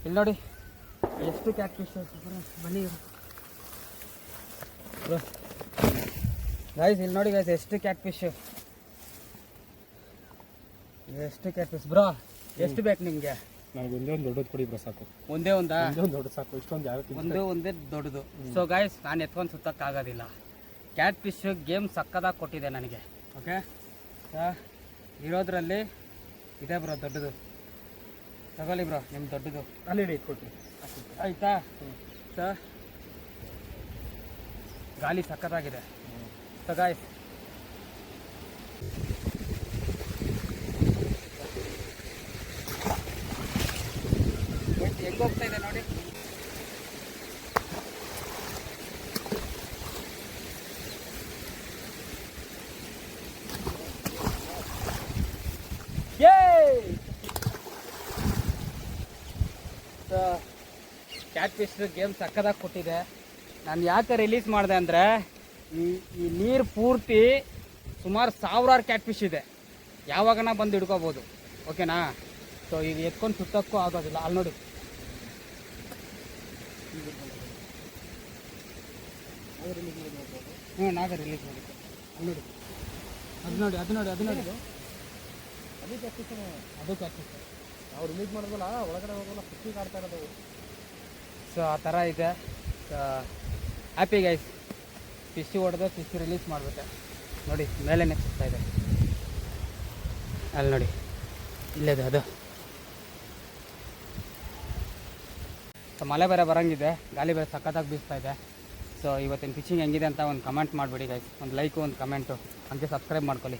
ಇಲ್ಲಿ ನೋಡಿ ಎಷ್ಟು ಕ್ಯಾಟ್ ಫಿಶ್ ಬನ್ನಿ ಗೈಸ್, ಇಲ್ಲಿ ನೋಡಿ ಗೈಸ್ ಎಷ್ಟು ಕ್ಯಾಟ್ ಫಿಶ್ ಬ್ರೋ. ಎಷ್ಟು ಬೇಕು ನಿಮಗೆ? ನನಗೆ ಒಂದೇ ಒಂದು ದೊಡ್ಡದು ಕೊಡಿ ಬ್ರೋ, ಸಾಕು. ಒಂದೇ ಒಂದಾ? ಒಂದು ದೊಡ್ಡದು ಸಾಕು, ಇಷ್ಟೊಂದು ಯಾರು ಒಂದೇ ದೊಡ್ಡದು. ಸೊ ಗೈಸ್, ನಾನು ಎತ್ಕೊಂಡು ಸುತ್ತಕ್ಕಾಗೋದಿಲ್ಲ. ಕ್ಯಾಟ್ ಫಿಶ್ ಗೇಮ್ ಸಕ್ಕದಾಗಿ ಕೊಟ್ಟಿದೆ ನನಗೆ. ಓಕೆ, ಇರೋದ್ರಲ್ಲಿ ಇದೆ ಬ್ರೋ ದೊಡ್ಡದು. ತಗೊಳ್ಳಿ ಬ್ರೋ, ನಿಮ್ಮ ದೊಡ್ಡದು ಅಲ್ಲಿ ಇಟ್ಕೊಡ್ತೀನಿ, ಆಯಿತಾ? ಸರ್, ಗಾಳಿ ಸಕ್ಕತ್ತಾಗಿದೆ. ಸೊ ಗಾಯ್ಸ್, ಹೆಂಗೆ ಹೋಗ್ತಾ ಇದೆ ನೋಡಿ. ಕ್ಯಾಟ್ ಫಿಶ್ ಗೇಮ್ ಸಕ್ಕದಾಗಿ ಕೊಟ್ಟಿದೆ. ನಾನು ಯಾಕೆ ರಿಲೀಸ್ ಮಾಡಿದೆ ಅಂದರೆ, ಈ ನೀರು ಪೂರ್ತಿ ಸುಮಾರು 1000 ಕ್ಯಾಟ್ ಫಿಶ್ ಇದೆ. ಯಾವಾಗನ ಬಂದು ಹಿಡ್ಕೋಬೋದು. ಓಕೆನಾ? ಸೊ ಈಗ ಎತ್ಕೊಂಡು ಸುತ್ತಕ್ಕೂ ಆಗೋದಿಲ್ಲ. ಅಲ್ಲಿ ನೋಡಿ, ನಾಗ ರಿಲೀಸ್ ಮಾಡಿದ್ದೆ. ಅಲ್ಲಿ ನೋಡಿ, ಅದು ನೋಡಿ ಅದು ಕ್ಯಾಟ್ ಫಿಶ್. ಅವ್ರು ರಿಲೀಸ್ ಮಾಡಿದ್ವಲ್ಲ, ಒಳಗಡೆ ಹೋಗೋಲ್ಲ, ಫಿಶಿಂಗ್ ಆಡ್ತಾ ಇರೋದು. ಸೊ ಆ ಥರ ಇದೆ. ಸೊ ಹ್ಯಾಪಿ ಗೈಸ್, ಫಿಶ್ ಹೊಡೆದು ಫಿಶ್ ರಿಲೀಸ್ ಮಾಡಿಬಿಟ್ಟೆ. ನೋಡಿ ಮೇಲೆ ಸಿಗ್ತಾ ಇದೆ. ಅಲ್ಲಿ ನೋಡಿ, ಇಲ್ಲದೆ ಅದು. ಸೊ ಮಳೆ ಬೇರೆ ಬರೋಂಗಿದೆ, ಗಾಳಿ ಬೇರೆ ಸಖತ್ತಾಗಿ ಬೀಸ್ತಾ ಇದೆ. ಸೊ ಇವತ್ತಿನ ಫಿಶಿಂಗ್ ಹೆಂಗಿದೆ ಅಂತ ಒಂದು ಕಮೆಂಟ್ ಮಾಡಿಬಿಡಿ ಗೈಸ್. ಒಂದು ಲೈಕು, ಒಂದು ಕಮೆಂಟು, ಹಂಗೆ ಸಬ್ಸ್ಕ್ರೈಬ್ ಮಾಡ್ಕೊಳ್ಳಿ.